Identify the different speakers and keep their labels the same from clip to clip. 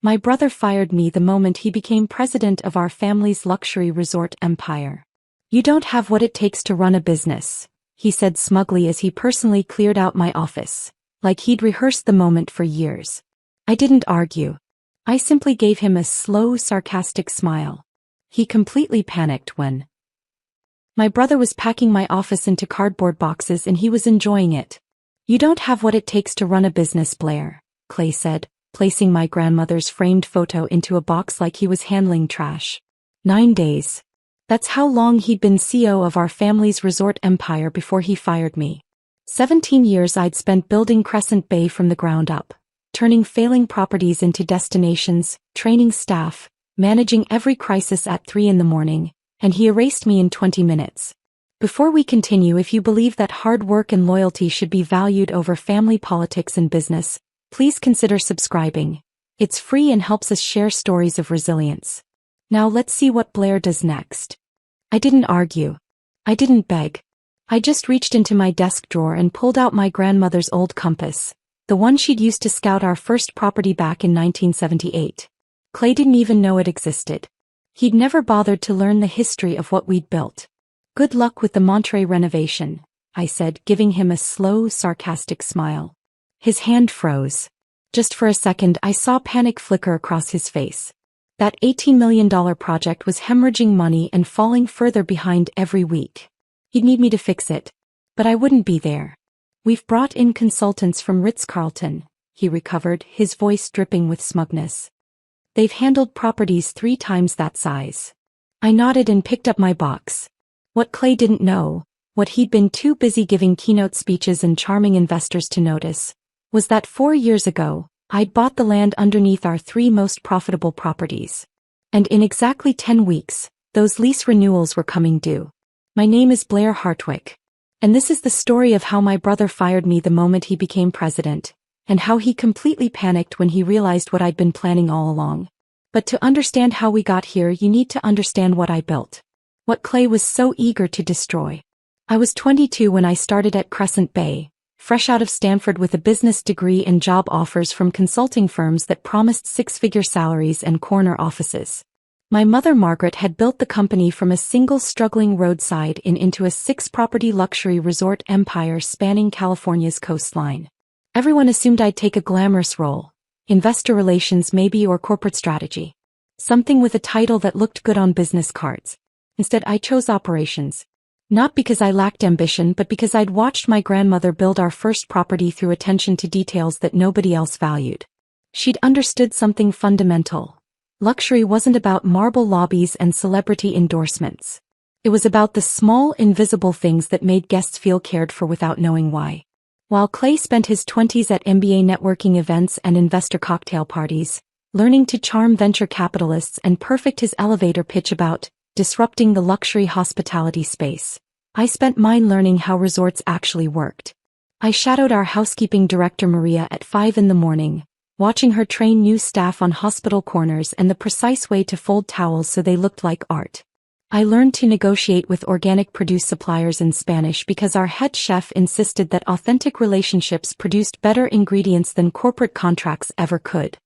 Speaker 1: My brother fired me the moment he became president of our family's luxury resort empire. You don't have what it takes to run a business, he said smugly as he personally cleared out my office, like he'd rehearsed the moment for years. I didn't argue. I simply gave him a slow, sarcastic smile. He completely panicked when my brother was packing my office into cardboard boxes and he was enjoying it. You don't have what it takes to run a business, Blair, Clay said, placing my grandmother's framed photo into a box like he was handling trash. 9 days. That's how long he'd been CEO of our family's resort empire before he fired me. 17 years I'd spent building Crescent Bay from the ground up, turning failing properties into destinations, training staff, managing every crisis at 3 a.m, and he erased me in 20 minutes. Before we continue, if you believe that hard work and loyalty should be valued over family politics and business, please consider subscribing. It's free and helps us share stories of resilience. Now let's see what Blair does next. I didn't argue. I didn't beg. I just reached into my desk drawer and pulled out my grandmother's old compass, the one she'd used to scout our first property back in 1978. Clay didn't even know it existed. He'd never bothered to learn the history of what we'd built. Good luck with the Monterey renovation, I said, giving him a slow, sarcastic smile. His hand froze. Just for a second I saw panic flicker across his face. That $18 million project was hemorrhaging money and falling further behind every week. He'd need me to fix it. But I wouldn't be there. We've brought in consultants from Ritz-Carlton, he recovered, his voice dripping with smugness. They've handled properties 3 times that size. I nodded and picked up my box. What Clay didn't know, what he'd been too busy giving keynote speeches and charming investors to notice, was that 4 years ago, I'd bought the land underneath our 3 most profitable properties. And in exactly 10 weeks, those lease renewals were coming due. My name is Blair Hartwick. And this is the story of how my brother fired me the moment he became president, and how he completely panicked when he realized what I'd been planning all along. But to understand how we got here, you need to understand what I built. What Clay was so eager to destroy. I was 22 when I started at Crescent Bay, fresh out of Stanford with a business degree and job offers from consulting firms that promised 6-figure salaries and corner offices. My mother Margaret had built the company from a single struggling roadside inn into a 6-property luxury resort empire spanning California's coastline. Everyone assumed I'd take a glamorous role, investor relations maybe, or corporate strategy. Something with a title that looked good on business cards. Instead I chose operations. Not because I lacked ambition, but because I'd watched my grandmother build our first property through attention to details that nobody else valued. She'd understood something fundamental. Luxury wasn't about marble lobbies and celebrity endorsements. It was about the small, invisible things that made guests feel cared for without knowing why. While Clay spent his 20s at MBA networking events and investor cocktail parties, learning to charm venture capitalists and perfect his elevator pitch about disrupting the luxury hospitality space, I spent mine learning how resorts actually worked. I shadowed our housekeeping director Maria at 5 a.m, watching her train new staff on hospital corners and the precise way to fold towels so they looked like art. I learned to negotiate with organic produce suppliers in Spanish because our head chef insisted that authentic relationships produced better ingredients than corporate contracts ever could.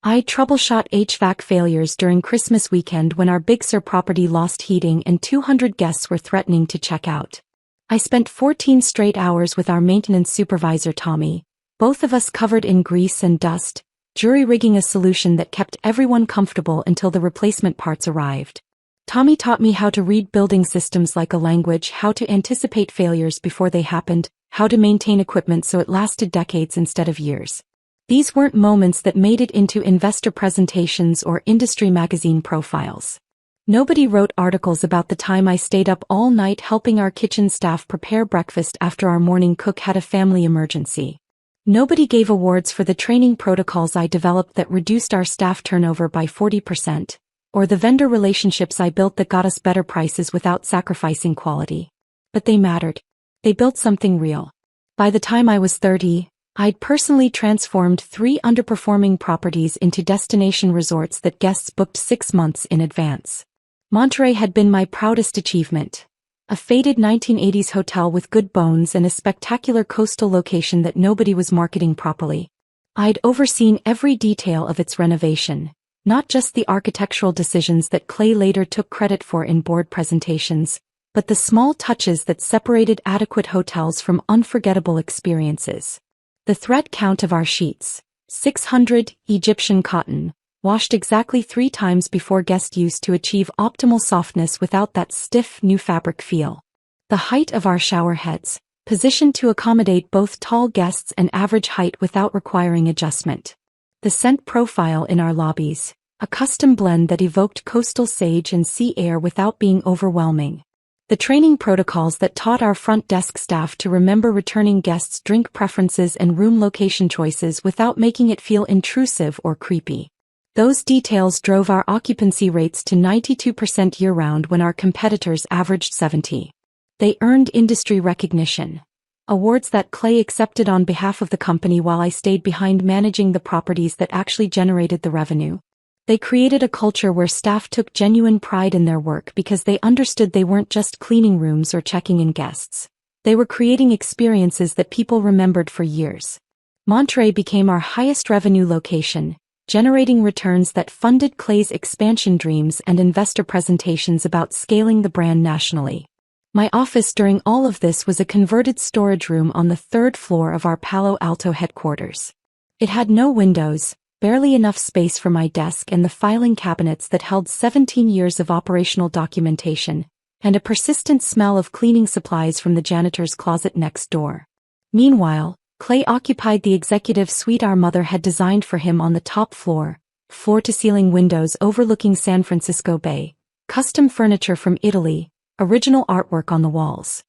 Speaker 1: I troubleshot HVAC failures during Christmas weekend when our Big Sur property lost heating and 200 guests were threatening to check out. I spent 14 straight hours with our maintenance supervisor Tommy, both of us covered in grease and dust, jury-rigging a solution that kept everyone comfortable until the replacement parts arrived. Tommy taught me how to read building systems like a language, how to anticipate failures before they happened, how to maintain equipment so it lasted decades instead of years. These weren't moments that made it into investor presentations or industry magazine profiles. Nobody wrote articles about the time I stayed up all night helping our kitchen staff prepare breakfast after our morning cook had a family emergency. Nobody gave awards for the training protocols I developed that reduced our staff turnover by 40%, or the vendor relationships I built that got us better prices without sacrificing quality. But they mattered. They built something real. By the time I was 30, I'd personally transformed 3 underperforming properties into destination resorts that guests booked 6 months in advance. Monterey had been my proudest achievement. A faded 1980s hotel with good bones and a spectacular coastal location that nobody was marketing properly. I'd overseen every detail of its renovation, not just the architectural decisions that Clay later took credit for in board presentations, but the small touches that separated adequate hotels from unforgettable experiences. The thread count of our sheets, 600 Egyptian cotton, washed exactly 3 times before guest use to achieve optimal softness without that stiff new fabric feel. The height of our shower heads, positioned to accommodate both tall guests and average height without requiring adjustment. The scent profile in our lobbies, a custom blend that evoked coastal sage and sea air without being overwhelming. The training protocols that taught our front desk staff to remember returning guests' drink preferences and room location choices without making it feel intrusive or creepy. Those details drove our occupancy rates to 92% year-round when our competitors averaged 70%. They earned industry recognition, awards that Clay accepted on behalf of the company while I stayed behind managing the properties that actually generated the revenue. They created a culture where staff took genuine pride in their work because they understood they weren't just cleaning rooms or checking in guests. They were creating experiences that people remembered for years. Monterey became our highest revenue location, generating returns that funded Clay's expansion dreams and investor presentations about scaling the brand nationally. My office during all of this was a converted storage room on the 3rd floor of our Palo Alto headquarters. It had no windows, barely enough space for my desk and the filing cabinets that held 17 years of operational documentation, and a persistent smell of cleaning supplies from the janitor's closet next door. Meanwhile, Clay occupied the executive suite our mother had designed for him on the top floor, floor-to-ceiling windows overlooking San Francisco Bay, custom furniture from Italy, original artwork on the walls.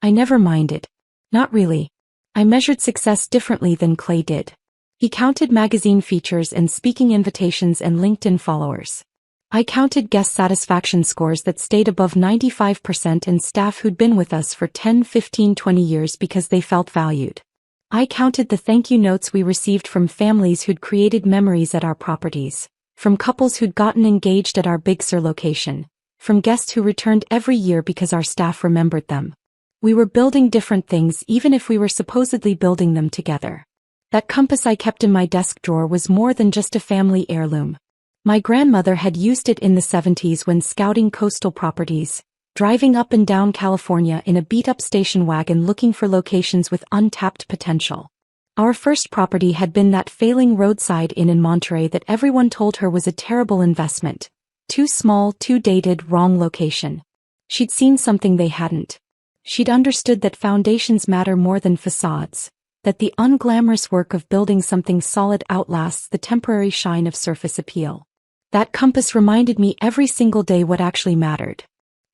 Speaker 1: I never minded. Not really. I measured success differently than Clay did. He counted magazine features and speaking invitations and LinkedIn followers. I counted guest satisfaction scores that stayed above 95% and staff who'd been with us for 10, 15, 20 years because they felt valued. I counted the thank you notes we received from families who'd created memories at our properties, from couples who'd gotten engaged at our Big Sur location, from guests who returned every year because our staff remembered them. We were building different things even if we were supposedly building them together. That compass I kept in my desk drawer was more than just a family heirloom. My grandmother had used it in the 70s when scouting coastal properties, driving up and down California in a beat-up station wagon looking for locations with untapped potential. Our first property had been that failing roadside inn in Monterey that everyone told her was a terrible investment. Too small, too dated, wrong location. She'd seen something they hadn't. She'd understood that foundations matter more than facades, that the unglamorous work of building something solid outlasts the temporary shine of surface appeal. That compass reminded me every single day what actually mattered.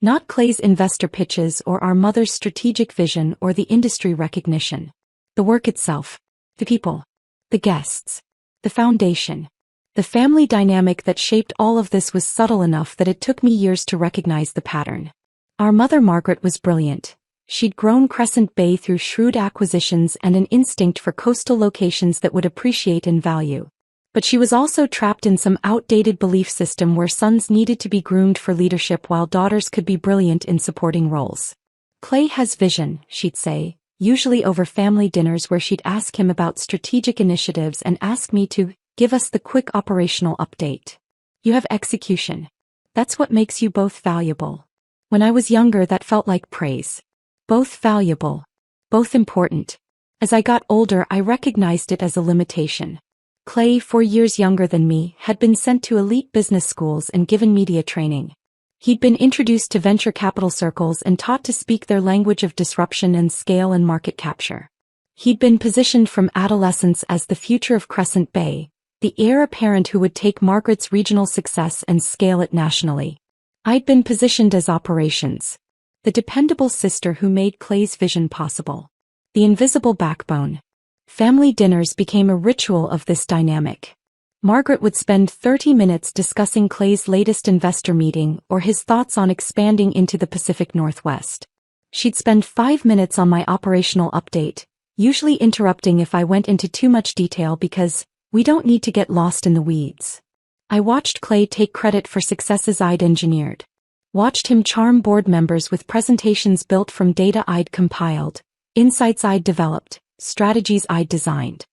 Speaker 1: Not Clay's investor pitches or our mother's strategic vision or the industry recognition. The work itself. The people. The guests. The foundation. The family dynamic that shaped all of this was subtle enough that it took me years to recognize the pattern. Our mother Margaret was brilliant. She'd grown Crescent Bay through shrewd acquisitions and an instinct for coastal locations that would appreciate in value. But she was also trapped in some outdated belief system where sons needed to be groomed for leadership while daughters could be brilliant in supporting roles. Clay has vision, she'd say, usually over family dinners where she'd ask him about strategic initiatives and ask me to give us the quick operational update. You have execution. That's what makes you both valuable. When I was younger, that felt like praise. Both valuable. Both important. As I got older, I recognized it as a limitation. Clay, 4 years younger than me, had been sent to elite business schools and given media training. He'd been introduced to venture capital circles and taught to speak their language of disruption and scale and market capture. He'd been positioned from adolescence as the future of Crescent Bay, the heir apparent who would take Margaret's regional success and scale it nationally. I'd been positioned as operations. The dependable sister who made Clay's vision possible. The invisible backbone. Family dinners became a ritual of this dynamic. Margaret would spend 30 minutes discussing Clay's latest investor meeting or his thoughts on expanding into the Pacific Northwest. She'd spend 5 minutes on my operational update, usually interrupting if I went into too much detail because we don't need to get lost in the weeds. I watched Clay take credit for successes I'd engineered. Watched him charm board members with presentations built from data I'd compiled, insights I'd developed, strategies I'd designed.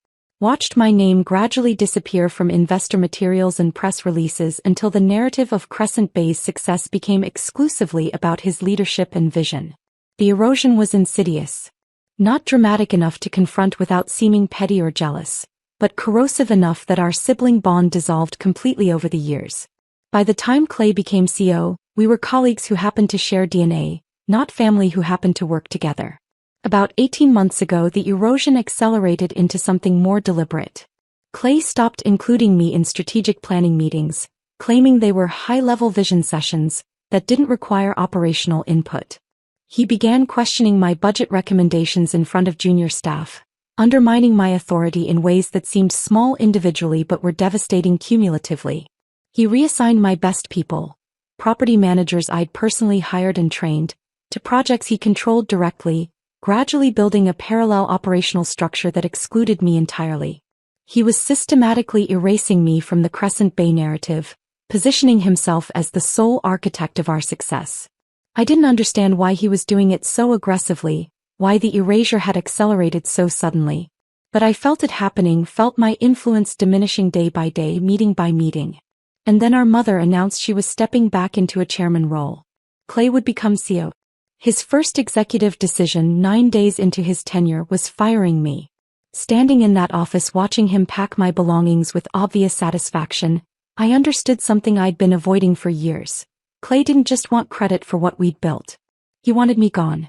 Speaker 1: Watched my name gradually disappear from investor materials and press releases until the narrative of Crescent Bay's success became exclusively about his leadership and vision. The erosion was insidious. Not dramatic enough to confront without seeming petty or jealous, but corrosive enough that our sibling bond dissolved completely over the years. By the time Clay became CEO, we were colleagues who happened to share DNA, not family who happened to work together. About 18 months ago, the erosion accelerated into something more deliberate. Clay stopped including me in strategic planning meetings, claiming they were high-level vision sessions that didn't require operational input. He began questioning my budget recommendations in front of junior staff, undermining my authority in ways that seemed small individually but were devastating cumulatively. He reassigned my best people, property managers I'd personally hired and trained, to projects he controlled directly, gradually building a parallel operational structure that excluded me entirely. He was systematically erasing me from the Crescent Bay narrative, positioning himself as the sole architect of our success. I didn't understand why he was doing it so aggressively, why the erasure had accelerated so suddenly. But I felt it happening, felt my influence diminishing day by day, meeting by meeting. And then our mother announced she was stepping back into a chairman role. Clay would become CEO. His first executive decision 9 days into his tenure was firing me. Standing in that office watching him pack my belongings with obvious satisfaction, I understood something I'd been avoiding for years. Clay didn't just want credit for what we'd built. He wanted me gone.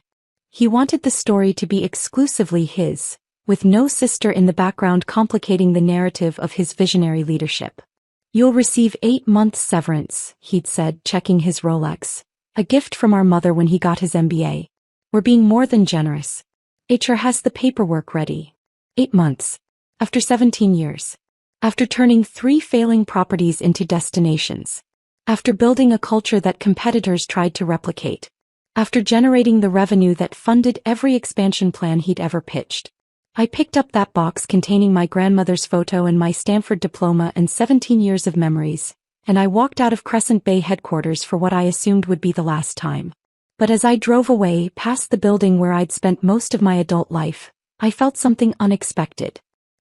Speaker 1: He wanted the story to be exclusively his, with no sister in the background complicating the narrative of his visionary leadership. "You'll receive 8 months severance," he'd said, checking his Rolex. A gift from our mother when he got his MBA. "We're being more than generous. HR has the paperwork ready." 8 months. After 17 years. After turning 3 failing properties into destinations. After building a culture that competitors tried to replicate. After generating the revenue that funded every expansion plan he'd ever pitched. I picked up that box containing my grandmother's photo and my Stanford diploma and 17 years of memories, and I walked out of Crescent Bay headquarters for what I assumed would be the last time. But as I drove away, past the building where I'd spent most of my adult life, I felt something unexpected.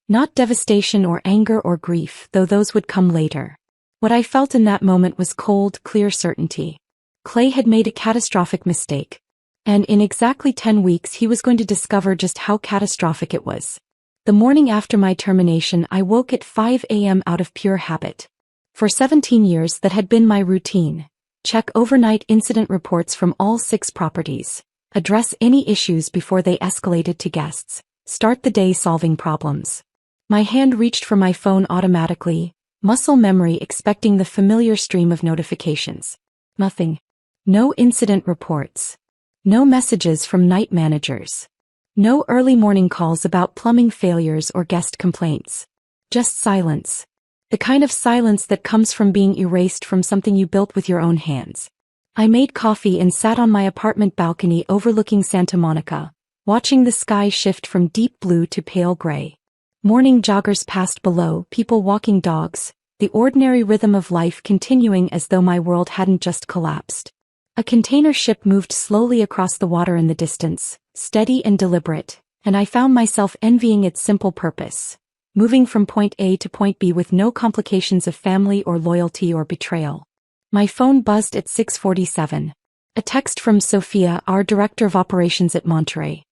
Speaker 1: Not devastation or anger or grief, though those would come later. What I felt in that moment was cold, clear certainty. Clay had made a catastrophic mistake. And in exactly 10 weeks he was going to discover just how catastrophic it was. The morning after my termination, I woke at 5 a.m. out of pure habit. For 17 years that had been my routine. Check overnight incident reports from all 6 properties. Address any issues before they escalated to guests. Start the day solving problems. My hand reached for my phone automatically, muscle memory expecting the familiar stream of notifications. Nothing. No incident reports. No messages from night managers. No early morning calls about plumbing failures or guest complaints. Just silence. The kind of silence that comes from being erased from something you built with your own hands. I made coffee and sat on my apartment balcony overlooking Santa Monica, watching the sky shift from deep blue to pale gray. Morning joggers passed below, people walking dogs, the ordinary rhythm of life continuing as though my world hadn't just collapsed. A container ship moved slowly across the water in the distance, steady and deliberate, and I found myself envying its simple purpose. Moving from point A to point B with no complications of family or loyalty or betrayal. My phone buzzed at 6:47. A text from Sophia, our director of operations at Monterey.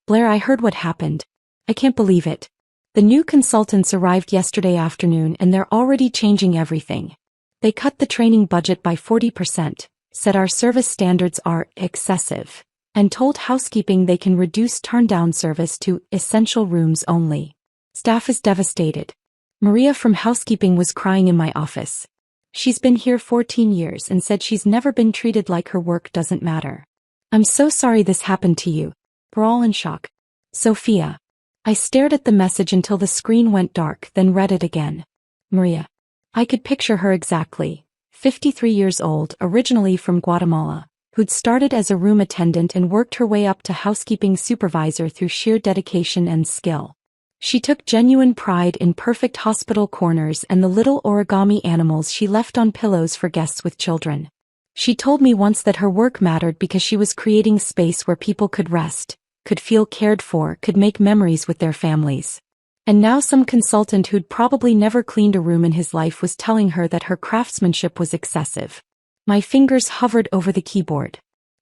Speaker 1: "Blair, I heard what happened. I can't believe it. The new consultants arrived yesterday afternoon and they're already changing everything. They cut the training budget by 40%, said our service standards are excessive, and told housekeeping they can reduce turn-down service to essential rooms only. Staff is devastated. Maria from housekeeping was crying in my office. She's been here 14 years and said she's never been treated like her work doesn't matter. I'm so sorry this happened to you. We're all in shock. Sophia." I stared at the message until the screen went dark, then read it again. Maria. I could picture her exactly. 53 years old, originally from Guatemala, who'd started as a room attendant and worked her way up to housekeeping supervisor through sheer dedication and skill. She took genuine pride in perfect hospital corners and the little origami animals she left on pillows for guests with children. She told me once that her work mattered because she was creating space where people could rest, could feel cared for, could make memories with their families. And now some consultant who'd probably never cleaned a room in his life was telling her that her craftsmanship was excessive. My fingers hovered over the keyboard.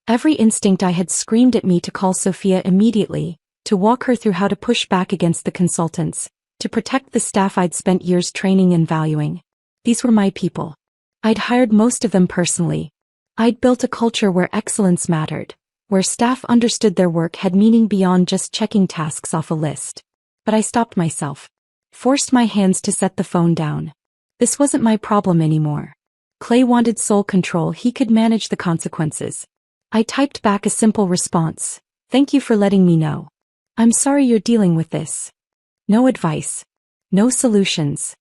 Speaker 1: Every instinct I had screamed at me to call Sophia immediately, to walk her through how to push back against the consultants, to protect the staff I'd spent years training and valuing. These were my people. I'd hired most of them personally. I'd built a culture where excellence mattered, where staff understood their work had meaning beyond just checking tasks off a list. But I stopped myself. Forced my hands to set the phone down. This wasn't my problem anymore. Clay wanted sole control. He could manage the consequences. I typed back a simple response. Thank you for letting me know. I'm sorry you're dealing with this. No advice. No solutions.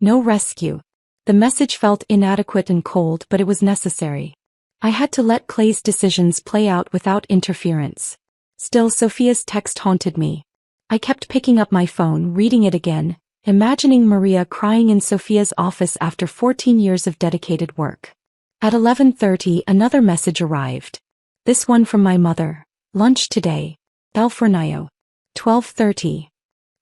Speaker 1: No rescue. The message felt inadequate and cold, but it was necessary. I had to let Clay's decisions play out without interference. Still, Sophia's text haunted me. I kept picking up my phone, reading it again, imagining Maria crying in Sophia's office after 14 years of dedicated work. At 11:30, another message arrived. This one from my mother. Lunch today. El Fornaio. 12:30.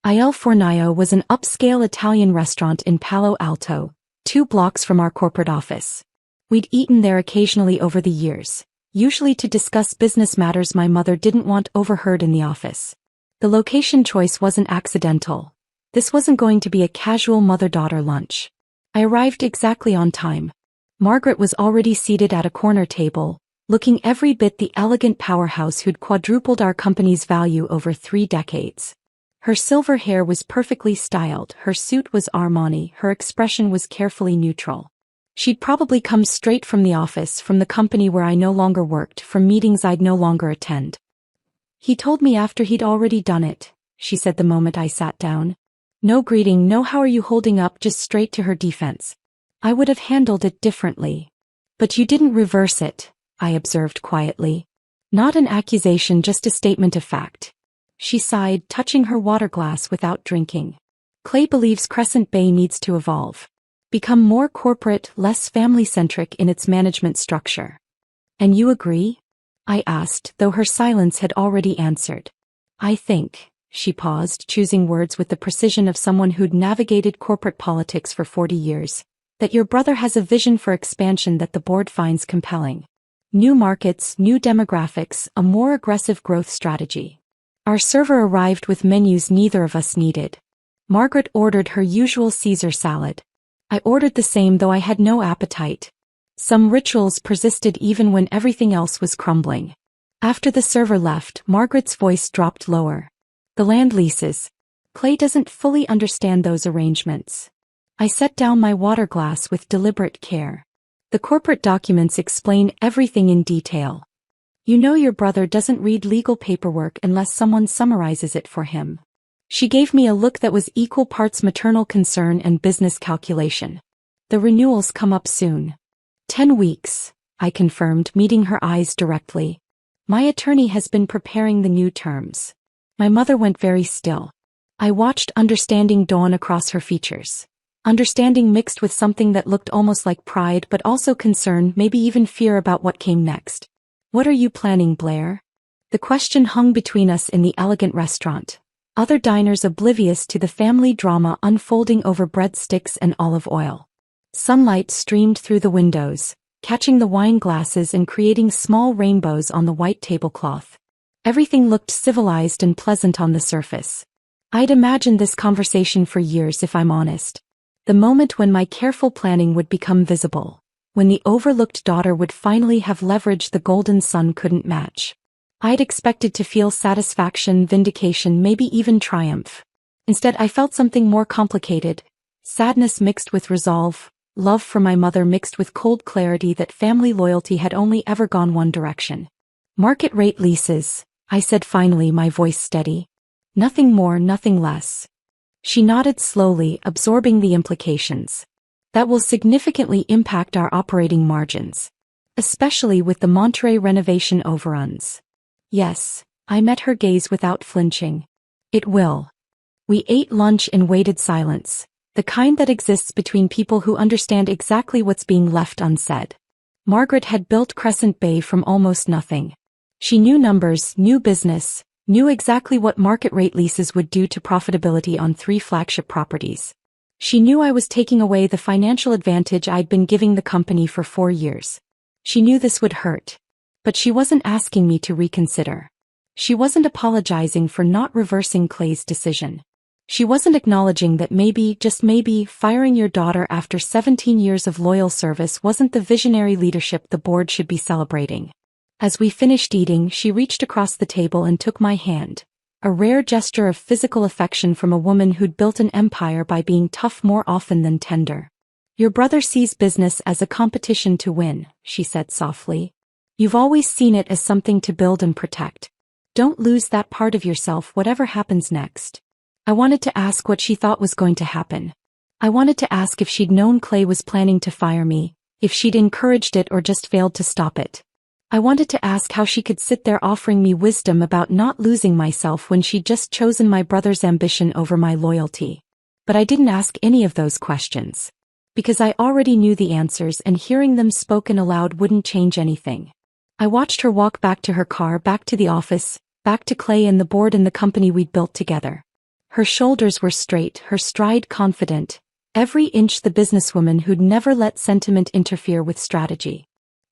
Speaker 1: Il Fornaio was an upscale Italian restaurant in Palo Alto, 2 blocks from our corporate office. We'd eaten there occasionally over the years, usually to discuss business matters my mother didn't want overheard in the office. The location choice wasn't accidental. This wasn't going to be a casual mother-daughter lunch. I arrived exactly on time. Margaret was already seated at a corner table, looking every bit the elegant powerhouse who'd quadrupled our company's value over 3 decades. Her silver hair was perfectly styled, her suit was Armani, her expression was carefully neutral. She'd probably come straight from the office, from the company where I no longer worked, from meetings I'd no longer attend. He told me after he'd already done it, she said the moment I sat down. No greeting, no how are you holding up, just straight to her defense. I would have handled it differently. But you didn't reverse it, I observed quietly. Not an accusation, just a statement of fact. She sighed, touching her water glass without drinking. Clay believes Crescent Bay needs to evolve. Become more corporate, less family-centric in its management structure. And you agree? I asked, though her silence had already answered. I think, she paused, choosing words with the precision of someone who'd navigated corporate politics for 40 years, that your brother has a vision for expansion that the board finds compelling. New markets, new demographics, a more aggressive growth strategy. Our server arrived with menus neither of us needed. Margaret ordered her usual Caesar salad. I ordered the same, though I had no appetite. Some rituals persisted even when everything else was crumbling. After the server left, Margaret's voice dropped lower. The land leases. Clay doesn't fully understand those arrangements. I set down my water glass with deliberate care. The corporate documents explain everything in detail. You know your brother doesn't read legal paperwork unless someone summarizes it for him. She gave me a look that was equal parts maternal concern and business calculation. The renewals come up soon. 10 weeks, I confirmed, meeting her eyes directly. My attorney has been preparing the new terms. My mother went very still. I watched understanding dawn across her features. Understanding mixed with something that looked almost like pride but also concern, maybe even fear about what came next. What are you planning, Blair? The question hung between us in the elegant restaurant. Other diners oblivious to the family drama unfolding over breadsticks and olive oil. Sunlight streamed through the windows, catching the wine glasses and creating small rainbows on the white tablecloth. Everything looked civilized and pleasant on the surface. I'd imagined this conversation for years, if I'm honest. The moment when my careful planning would become visible. When the overlooked daughter would finally have leverage the golden son couldn't match. I'd expected to feel satisfaction, vindication, maybe even triumph. Instead, I felt something more complicated. Sadness mixed with resolve. Love for my mother mixed with cold clarity that family loyalty had only ever gone one direction. Market rate leases, I said finally, my voice steady. Nothing more, nothing less. She nodded slowly, absorbing the implications. That will significantly impact our operating margins. Especially with the Monterey renovation overruns. Yes, I met her gaze without flinching. It will. We ate lunch in weighted silence. The kind that exists between people who understand exactly what's being left unsaid. Margaret had built Crescent Bay from almost nothing. She knew numbers, knew business, Knew exactly what market rate leases would do to profitability on 3 flagship properties. She knew I was taking away the financial advantage I'd been giving the company for 4 years. She knew this would hurt. But she wasn't asking me to reconsider. She wasn't apologizing for not reversing Clay's decision. She wasn't acknowledging that maybe, just maybe, firing your daughter after 17 years of loyal service wasn't the visionary leadership the board should be celebrating. As we finished eating, she reached across the table and took my hand. A rare gesture of physical affection from a woman who'd built an empire by being tough more often than tender. Your brother sees business as a competition to win, she said softly. You've always seen it as something to build and protect. Don't lose that part of yourself whatever happens next. I wanted to ask what she thought was going to happen. I wanted to ask if she'd known Clay was planning to fire me, if she'd encouraged it or just failed to stop it. I wanted to ask how she could sit there offering me wisdom about not losing myself when she'd just chosen my brother's ambition over my loyalty. But I didn't ask any of those questions. Because I already knew the answers and hearing them spoken aloud wouldn't change anything. I watched her walk back to her car, back to the office, back to Clay and the board and the company we'd built together. Her shoulders were straight, her stride confident, every inch the businesswoman who'd never let sentiment interfere with strategy.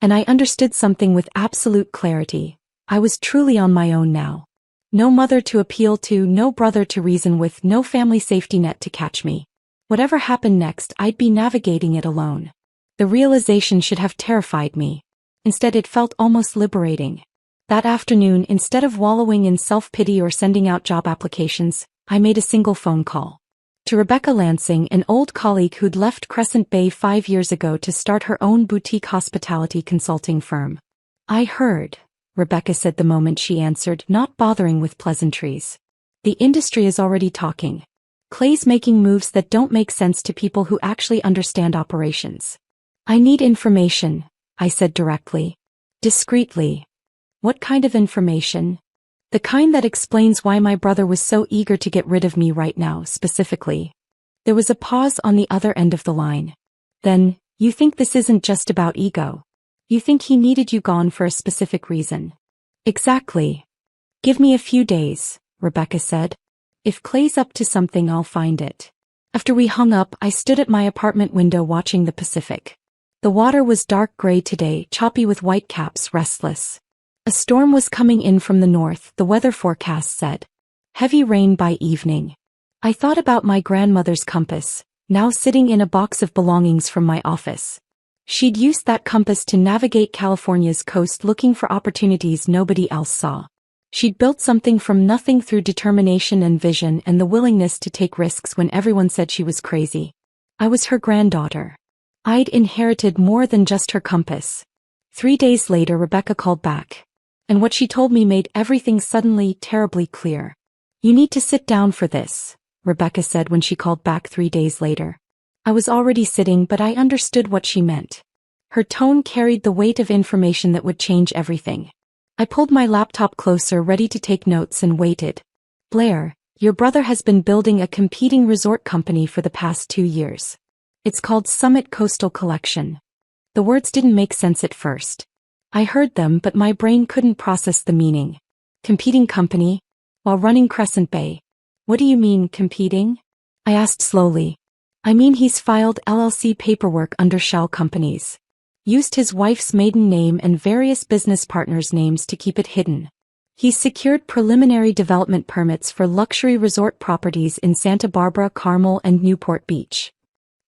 Speaker 1: And I understood something with absolute clarity. I was truly on my own now. No mother to appeal to, no brother to reason with, no family safety net to catch me. Whatever happened next, I'd be navigating it alone. The realization should have terrified me. Instead, it felt almost liberating. That afternoon, instead of wallowing in self-pity or sending out job applications, I made a single phone call. To Rebecca Lansing, an old colleague who'd left Crescent Bay 5 years ago to start her own boutique hospitality consulting firm. I heard, Rebecca said the moment she answered, not bothering with pleasantries. The industry is already talking. Clay's making moves that don't make sense to people who actually understand operations. I need information, I said directly. Discreetly. What kind of information? The kind that explains why my brother was so eager to get rid of me right now, specifically. There was a pause on the other end of the line. Then, you think this isn't just about ego? You think he needed you gone for a specific reason? Exactly. Give me a few days, Rebecca said. If Clay's up to something, I'll find it. After we hung up, I stood at my apartment window watching the Pacific. The water was dark gray today, choppy with whitecaps, restless. A storm was coming in from the north, the weather forecast said. Heavy rain by evening. I thought about my grandmother's compass, now sitting in a box of belongings from my office. She'd used that compass to navigate California's coast looking for opportunities nobody else saw. She'd built something from nothing through determination and vision and the willingness to take risks when everyone said she was crazy. I was her granddaughter. I'd inherited more than just her compass. 3 days later, Rebecca called back. And what she told me made everything suddenly terribly clear. You need to sit down for this, Rebecca said when she called back 3 days later. I was already sitting, but I understood what she meant. Her tone carried the weight of information that would change everything. I pulled my laptop closer, ready to take notes, and waited. Blair, your brother has been building a competing resort company for the past 2 years. It's called Summit Coastal Collection. The words didn't make sense at first. I heard them, but my brain couldn't process the meaning. Competing company? While running Crescent Bay. What do you mean, competing? I asked slowly. I mean he's filed LLC paperwork under shell companies. Used his wife's maiden name and various business partners' names to keep it hidden. He's secured preliminary development permits for luxury resort properties in Santa Barbara, Carmel, and Newport Beach.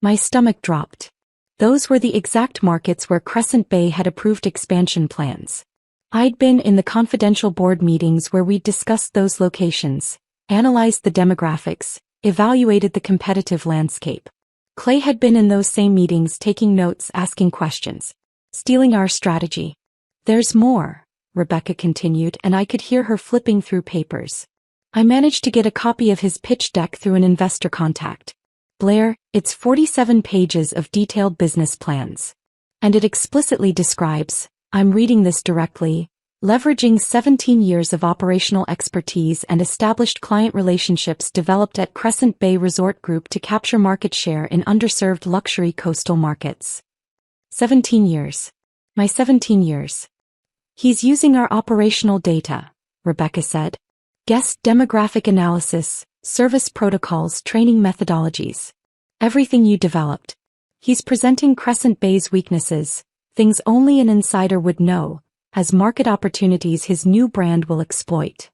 Speaker 1: My stomach dropped. Those were the exact markets where Crescent Bay had approved expansion plans. I'd been in the confidential board meetings where we'd discussed those locations, analyzed the demographics, evaluated the competitive landscape. Clay had been in those same meetings, taking notes, asking questions, stealing our strategy. There's more, Rebecca continued, and I could hear her flipping through papers. I managed to get a copy of his pitch deck through an investor contact. Blair, it's 47 pages of detailed business plans. And it explicitly describes, I'm reading this directly, leveraging 17 years of operational expertise and established client relationships developed at Crescent Bay Resort Group to capture market share in underserved luxury coastal markets. 17 years. My 17 years. He's using our operational data, Rebecca said. Guest demographic analysis, service protocols, training methodologies. Everything you developed. He's presenting Crescent Bay's weaknesses, things only an insider would know, as market opportunities his new brand will exploit.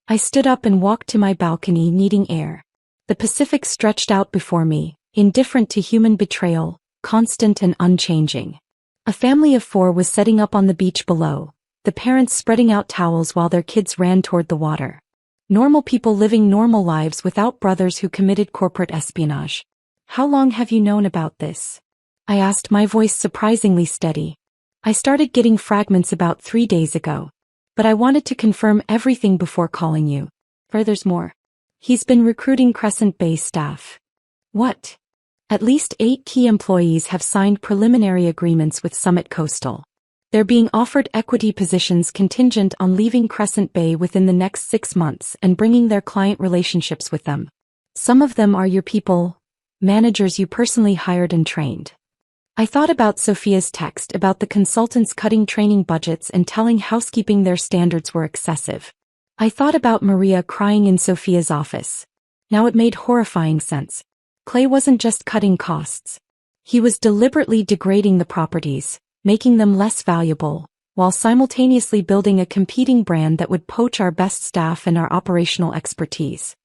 Speaker 1: I stood up and walked to my balcony, needing air. The Pacific stretched out before me, indifferent to human betrayal, constant and unchanging. A family of 4 was setting up on the beach below, the parents spreading out towels while their kids ran toward the water. Normal people living normal lives without brothers who committed corporate espionage. How long have you known about this? I asked, my voice surprisingly steady. I started getting fragments about 3 days ago. But I wanted to confirm everything before calling you. There's more. He's been recruiting Crescent Bay staff. What? At least 8 key employees have signed preliminary agreements with Summit Coastal. They're being offered equity positions contingent on leaving Crescent Bay within the next 6 months and bringing their client relationships with them. Some of them are your people, managers you personally hired and trained. I thought about Sophia's text about the consultants cutting training budgets and telling housekeeping their standards were excessive. I thought about Maria crying in Sophia's office. Now it made horrifying sense. Clay wasn't just cutting costs. He was deliberately degrading the properties, making them less valuable, while simultaneously building a competing brand that would poach our best staff and our operational expertise.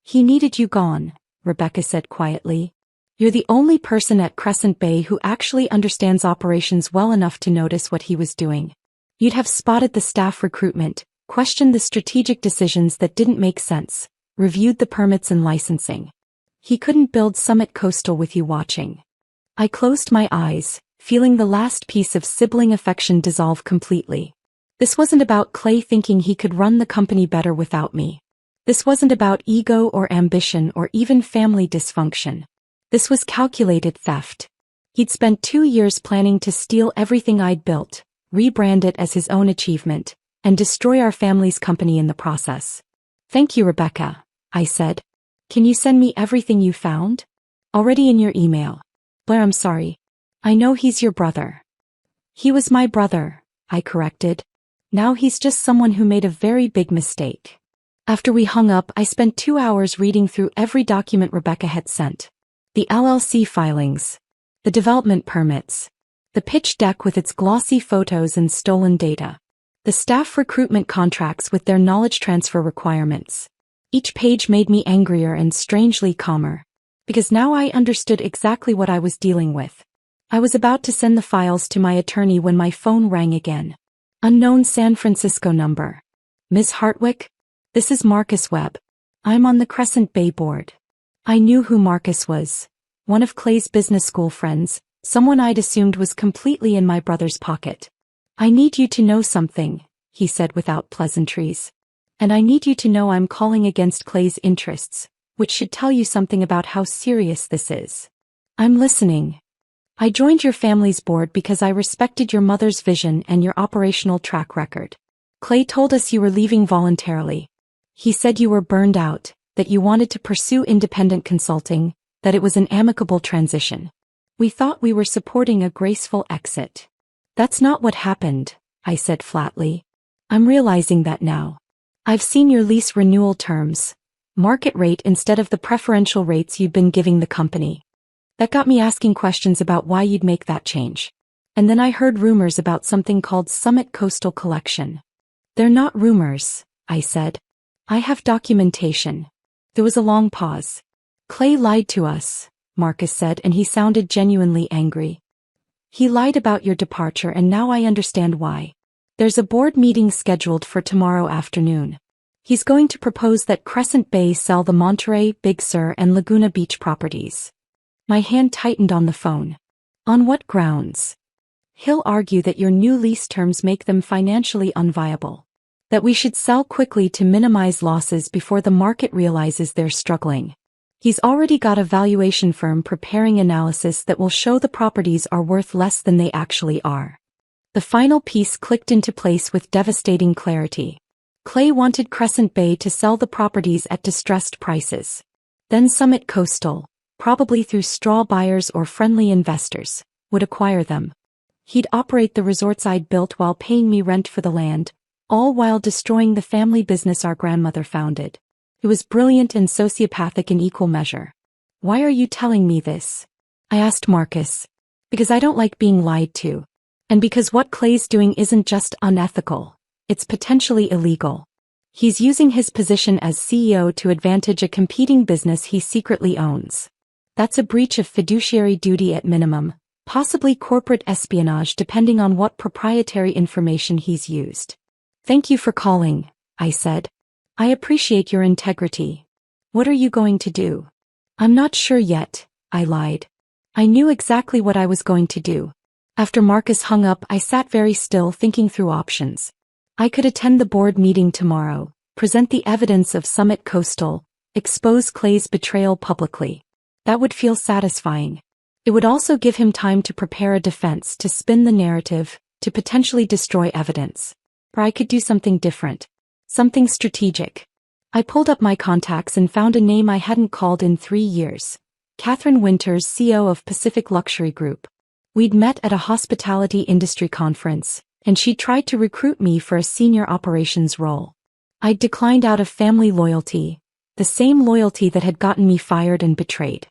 Speaker 1: He needed you gone, Rebecca said quietly. You're the only person at Crescent Bay who actually understands operations well enough to notice what he was doing. You'd have spotted the staff recruitment, questioned the strategic decisions that didn't make sense, reviewed the permits and licensing. He couldn't build Summit Coastal with you watching. I closed my eyes, feeling the last piece of sibling affection dissolve completely. This wasn't about Clay thinking he could run the company better without me. This wasn't about ego or ambition or even family dysfunction. This was calculated theft. He'd spent 2 years planning to steal everything I'd built, rebrand it as his own achievement, and destroy our family's company in the process. Thank you, Rebecca, I said. Can you send me everything you found? Already in your email. Blair, I'm sorry. I know he's your brother. He was my brother, I corrected. Now he's just someone who made a very big mistake. After we hung up, I spent 2 hours reading through every document Rebecca had sent. The LLC filings. The development permits. The pitch deck with its glossy photos and stolen data. The staff recruitment contracts with their knowledge transfer requirements. Each page made me angrier and strangely calmer. Because now I understood exactly what I was dealing with. I was about to send the files to my attorney when my phone rang again. Unknown San Francisco number. Ms. Hartwick? This is Marcus Webb. I'm on the Crescent Bay board. I knew who Marcus was. One of Clay's business school friends, someone I'd assumed was completely in my brother's pocket. I need you to know something, he said without pleasantries. And I need you to know I'm calling against Clay's interests, which should tell you something about how serious this is. I'm listening. I joined your family's board because I respected your mother's vision and your operational track record. Clay told us you were leaving voluntarily. He said you were burned out, that you wanted to pursue independent consulting, that it was an amicable transition. We thought we were supporting a graceful exit. That's not what happened, I said flatly. I'm realizing that now. I've seen your lease renewal terms. Market rate instead of the preferential rates you've been giving the company. That got me asking questions about why you'd make that change. And then I heard rumors about something called Summit Coastal Collection. They're not rumors, I said. I have documentation. There was a long pause. Clay lied to us, Marcus said, and he sounded genuinely angry. He lied about your departure and now I understand why. There's a board meeting scheduled for tomorrow afternoon. He's going to propose that Crescent Bay sell the Monterey, Big Sur, and Laguna Beach properties. My hand tightened on the phone. On what grounds? He'll argue that your new lease terms make them financially unviable. That we should sell quickly to minimize losses before the market realizes they're struggling. He's already got a valuation firm preparing analysis that will show the properties are worth less than they actually are. The final piece clicked into place with devastating clarity. Clay wanted Crescent Bay to sell the properties at distressed prices. Then Summit Coastal, probably through straw buyers or friendly investors, would acquire them. He'd operate the resorts I'd built while paying me rent for the land, all while destroying the family business our grandmother founded. It was brilliant and sociopathic in equal measure. Why are you telling me this? I asked Marcus. Because I don't like being lied to. And because what Clay's doing isn't just unethical, it's potentially illegal. He's using his position as CEO to advantage a competing business he secretly owns. That's a breach of fiduciary duty at minimum, possibly corporate espionage depending on what proprietary information he's used. Thank you for calling, I said. I appreciate your integrity. What are you going to do? I'm not sure yet, I lied. I knew exactly what I was going to do. After Marcus hung up, I sat very still thinking through options. I could attend the board meeting tomorrow, present the evidence of Summit Coastal, expose Clay's betrayal publicly. That would feel satisfying. It would also give him time to prepare a defense, to spin the narrative, to potentially destroy evidence. Or I could do something different. Something strategic. I pulled up my contacts and found a name I hadn't called in 3 years. Catherine Winters, CEO of Pacific Luxury Group. We'd met at a hospitality industry conference, and she tried to recruit me for a senior operations role. I'd declined out of family loyalty, the same loyalty that had gotten me fired and betrayed.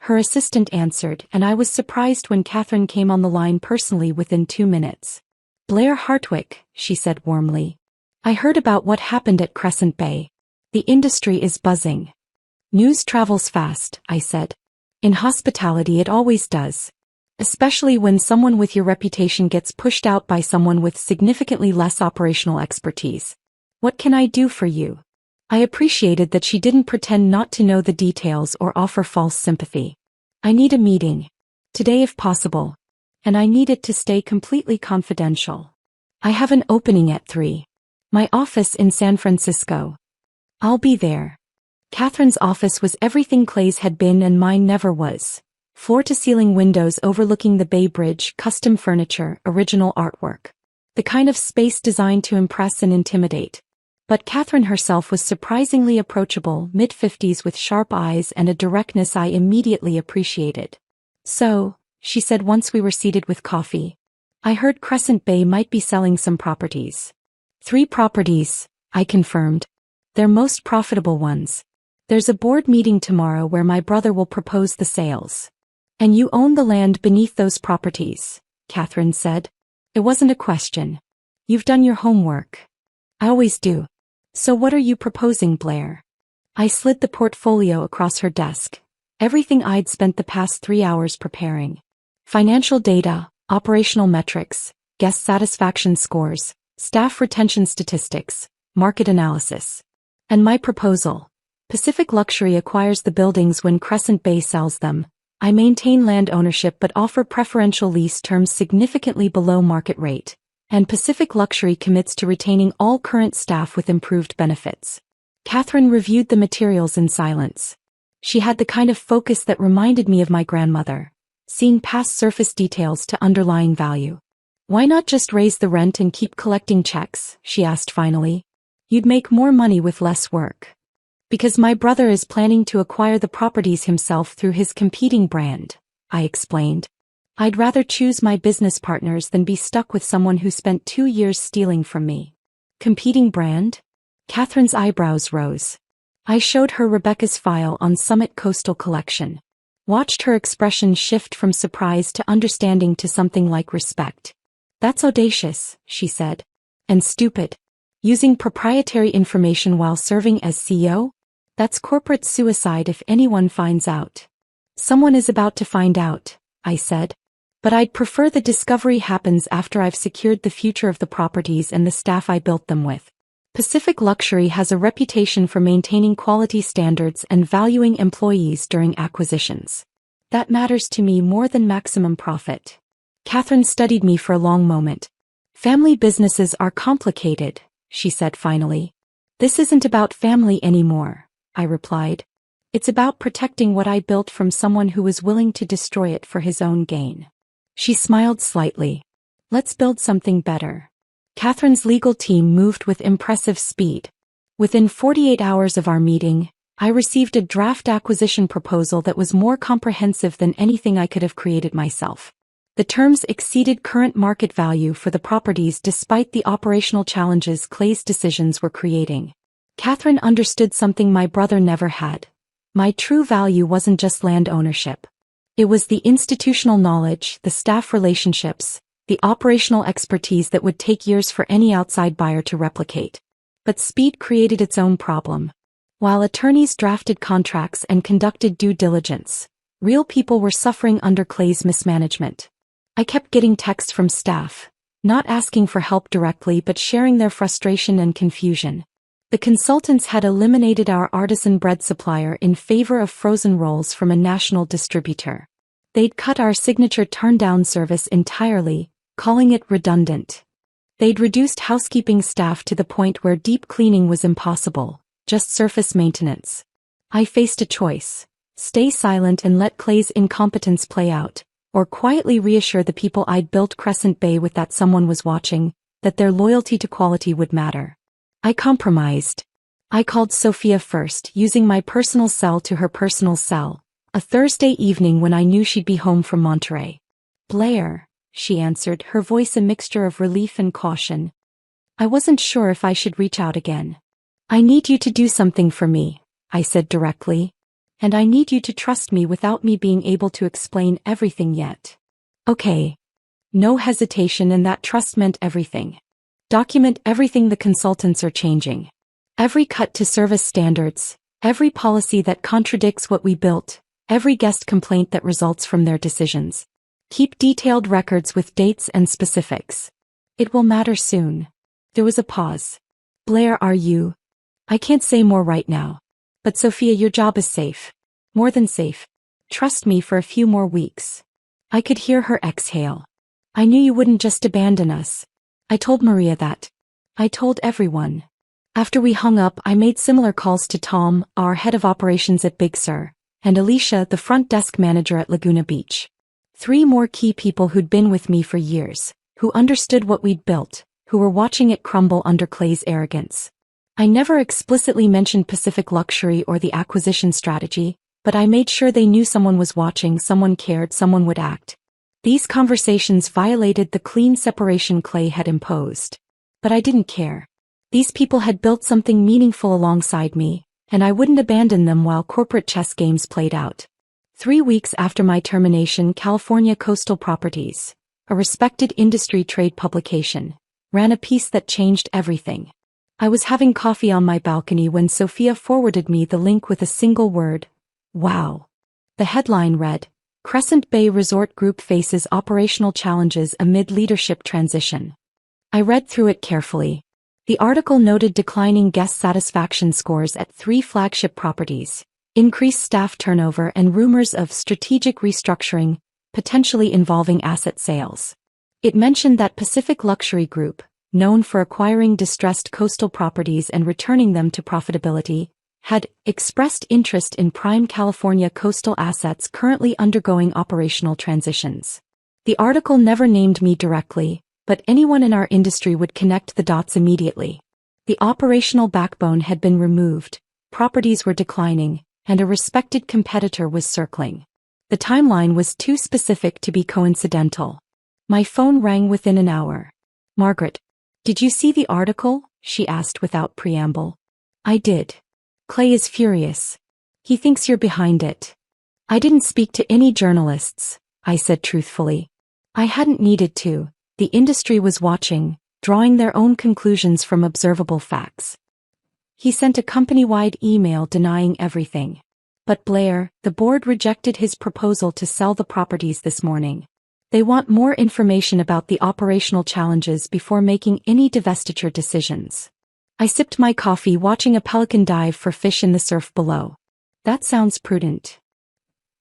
Speaker 1: Her assistant answered, and I was surprised when Catherine came on the line personally within 2 minutes. Blair Hartwick, she said warmly. I heard about what happened at Crescent Bay. The industry is buzzing. News travels fast, I said. In hospitality it always does. Especially when someone with your reputation gets pushed out by someone with significantly less operational expertise. What can I do for you? I appreciated that she didn't pretend not to know the details or offer false sympathy. I need a meeting. Today if possible. And I need it to stay completely confidential. I have an opening at 3. My office in San Francisco. I'll be there. Catherine's office was everything Clay's had been and mine never was. Floor-to-ceiling windows overlooking the Bay Bridge, custom furniture, original artwork. The kind of space designed to impress and intimidate. But Catherine herself was surprisingly approachable, mid-50s with sharp eyes and a directness I immediately appreciated. So, she said once we were seated with coffee, I heard Crescent Bay might be selling some properties. 3 properties, I confirmed. They're most profitable ones. There's a board meeting tomorrow where my brother will propose the sales. And you own the land beneath those properties, Catherine said. It wasn't a question. You've done your homework. I always do. So what are you proposing, Blair? I slid the portfolio across her desk. Everything I'd spent the past 3 hours preparing. Financial data, operational metrics, guest satisfaction scores, staff retention statistics, market analysis. And my proposal. Pacific Luxury acquires the buildings when Crescent Bay sells them. I maintain land ownership but offer preferential lease terms significantly below market rate. And Pacific Luxury commits to retaining all current staff with improved benefits. Catherine reviewed the materials in silence. She had the kind of focus that reminded me of my grandmother, seeing past surface details to underlying value. Why not just raise the rent and keep collecting checks, she asked finally. You'd make more money with less work. Because my brother is planning to acquire the properties himself through his competing brand, I explained. I'd rather choose my business partners than be stuck with someone who spent 2 years stealing from me. Competing brand? Catherine's eyebrows rose. I showed her Rebecca's file on Summit Coastal Collection. Watched her expression shift from surprise to understanding to something like respect. That's audacious, she said. And stupid. Using proprietary information while serving as CEO? That's corporate suicide if anyone finds out. Someone is about to find out, I said. But I'd prefer the discovery happens after I've secured the future of the properties and the staff I built them with. Pacific Luxury has a reputation for maintaining quality standards and valuing employees during acquisitions. That matters to me more than maximum profit. Catherine studied me for a long moment. Family businesses are complicated, she said finally. This isn't about family anymore, I replied. It's about protecting what I built from someone who was willing to destroy it for his own gain. She smiled slightly. Let's build something better. Catherine's legal team moved with impressive speed. Within 48 hours of our meeting, I received a draft acquisition proposal that was more comprehensive than anything I could have created myself. The terms exceeded current market value for the properties despite the operational challenges Clay's decisions were creating. Catherine understood something my brother never had. My true value wasn't just land ownership. It was the institutional knowledge, the staff relationships, the operational expertise that would take years for any outside buyer to replicate. But speed created its own problem. While attorneys drafted contracts and conducted due diligence, real people were suffering under Clay's mismanagement. I kept getting texts from staff, not asking for help directly but sharing their frustration and confusion. The consultants had eliminated our artisan bread supplier in favor of frozen rolls from a national distributor. They'd cut our signature turn-down service entirely, calling it redundant. They'd reduced housekeeping staff to the point where deep cleaning was impossible, just surface maintenance. I faced a choice: stay silent and let Clay's incompetence play out, or quietly reassure the people I'd built Crescent Bay with that someone was watching, that their loyalty to quality would matter. I compromised. I called Sophia first, using my personal cell to her personal cell, a Thursday evening when I knew she'd be home from Monterey. "Blair," she answered, her voice a mixture of relief and caution. I wasn't sure if I should reach out again. "I need you to do something for me," I said directly. "And I need you to trust me without me being able to explain everything yet." "Okay." No hesitation, and that trust meant everything. Document everything the consultants are changing. Every cut to service standards, every policy that contradicts what we built, every guest complaint that results from their decisions. Keep detailed records with dates and specifics. It will matter soon. There was a pause. "Blair, are you?" "I can't say more right now. But Sophia, your job is safe. More than safe. Trust me for a few more weeks." I could hear her exhale. "I knew you wouldn't just abandon us. I told Maria that. I told everyone." After we hung up, I made similar calls to Tom, our head of operations at Big Sur, and Alicia, the front desk manager at Laguna Beach. 3 more key people who'd been with me for years, who understood what we'd built, who were watching it crumble under Clay's arrogance. I never explicitly mentioned Pacific Luxury or the acquisition strategy, but I made sure they knew someone was watching, someone cared, someone would act. These conversations violated the clean separation Clay had imposed. But I didn't care. These people had built something meaningful alongside me, and I wouldn't abandon them while corporate chess games played out. 3 weeks after my termination, California Coastal Properties, a respected industry trade publication, ran a piece that changed everything. I was having coffee on my balcony when Sophia forwarded me the link with a single word: "Wow." The headline read, "Crescent Bay Resort Group faces operational challenges amid leadership transition." I read through it carefully. The article noted declining guest satisfaction scores at 3 flagship properties, increased staff turnover, and rumors of strategic restructuring, potentially involving asset sales. It mentioned that Pacific Luxury Group, known for acquiring distressed coastal properties and returning them to profitability, had expressed interest in prime California coastal assets currently undergoing operational transitions. The article never named me directly, but anyone in our industry would connect the dots immediately. The operational backbone had been removed, properties were declining, and a respected competitor was circling. The timeline was too specific to be coincidental. My phone rang within an hour. "Margaret, did you see the article?" she asked without preamble. "I did. Clay is furious. He thinks you're behind it." "I didn't speak to any journalists," I said truthfully. I hadn't needed to. The industry was watching, drawing their own conclusions from observable facts. He sent a company-wide email denying everything. But Blair, the board rejected his proposal to sell the properties this morning. They want more information about the operational challenges before making any divestiture decisions. I sipped my coffee, watching a pelican dive for fish in the surf below. "That sounds prudent."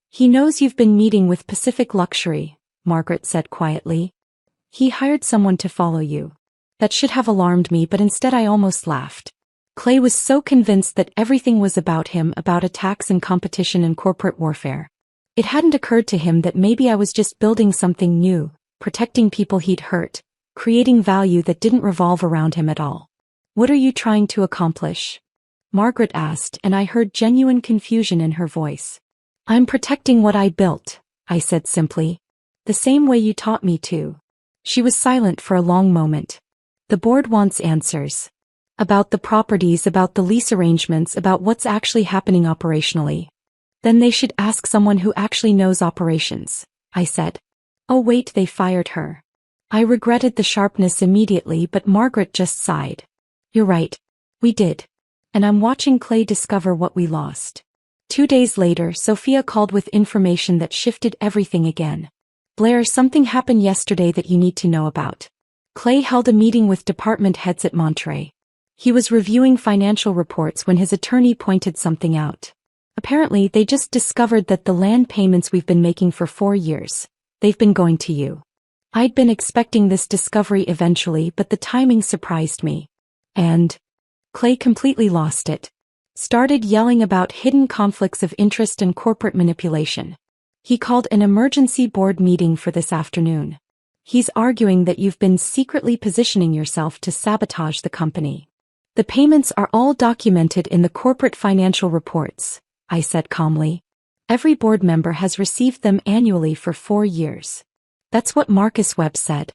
Speaker 1: "He knows you've been meeting with Pacific Luxury," Margaret said quietly. "He hired someone to follow you." That should have alarmed me, but instead I almost laughed. Clay was so convinced that everything was about him, about attacks and competition and corporate warfare. It hadn't occurred to him that maybe I was just building something new, protecting people he'd hurt, creating value that didn't revolve around him at all. "What are you trying to accomplish?" Margaret asked, and I heard genuine confusion in her voice. "I'm protecting what I built," I said simply. The same way you taught me to. She was silent for a long moment. The board wants answers. About the properties, about the lease arrangements, about what's actually happening operationally. Then they should ask someone who actually knows operations, I said. Oh wait, they fired her. I regretted the sharpness immediately, but Margaret just sighed. You're right. We did. And I'm watching Clay discover what we lost. 2 days later, Sophia called with information that shifted everything again. Blair, something happened yesterday that you need to know about. Clay held a meeting with department heads at Monterey. He was reviewing financial reports when his attorney pointed something out. Apparently, they just discovered that the land payments we've been making for 4 years, they've been going to you. I'd been expecting this discovery eventually, but the timing surprised me. And Clay completely lost it. Started yelling about hidden conflicts of interest and corporate manipulation. He called an emergency board meeting for this afternoon. He's arguing that you've been secretly positioning yourself to sabotage the company. The payments are all documented in the corporate financial reports, I said calmly. Every board member has received them annually for 4 years. That's what Marcus Webb said.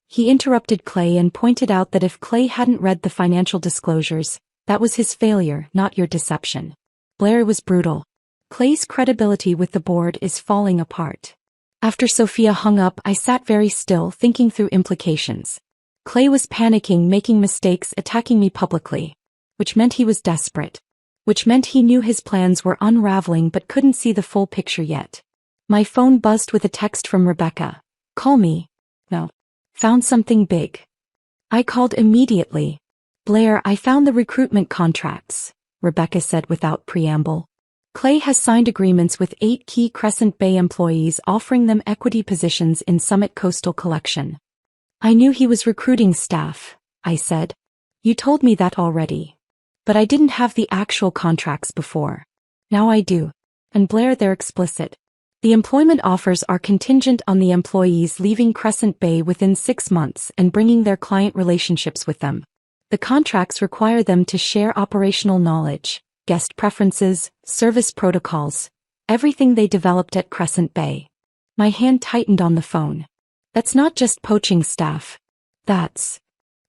Speaker 1: He interrupted Clay and pointed out that if Clay hadn't read the financial disclosures, that was his failure, not your deception. Blair was brutal. Clay's credibility with the board is falling apart. After Sophia hung up, I sat very still, thinking through implications. Clay was panicking, making mistakes, attacking me publicly. Which meant he was desperate. Which meant he knew his plans were unraveling but couldn't see the full picture yet. My phone buzzed with a text from Rebecca. Call me. No. Found something big. I called immediately. Blair, I found the recruitment contracts, Rebecca said without preamble. Clay has signed agreements with 8 key Crescent Bay employees offering them equity positions in Summit Coastal Collection. I knew he was recruiting staff, I said. You told me that already. But I didn't have the actual contracts before. Now I do. And Blair, they're explicit. The employment offers are contingent on the employees leaving Crescent Bay within 6 months and bringing their client relationships with them. The contracts require them to share operational knowledge, guest preferences, service protocols, everything they developed at Crescent Bay. My hand tightened on the phone. That's not just poaching staff. That's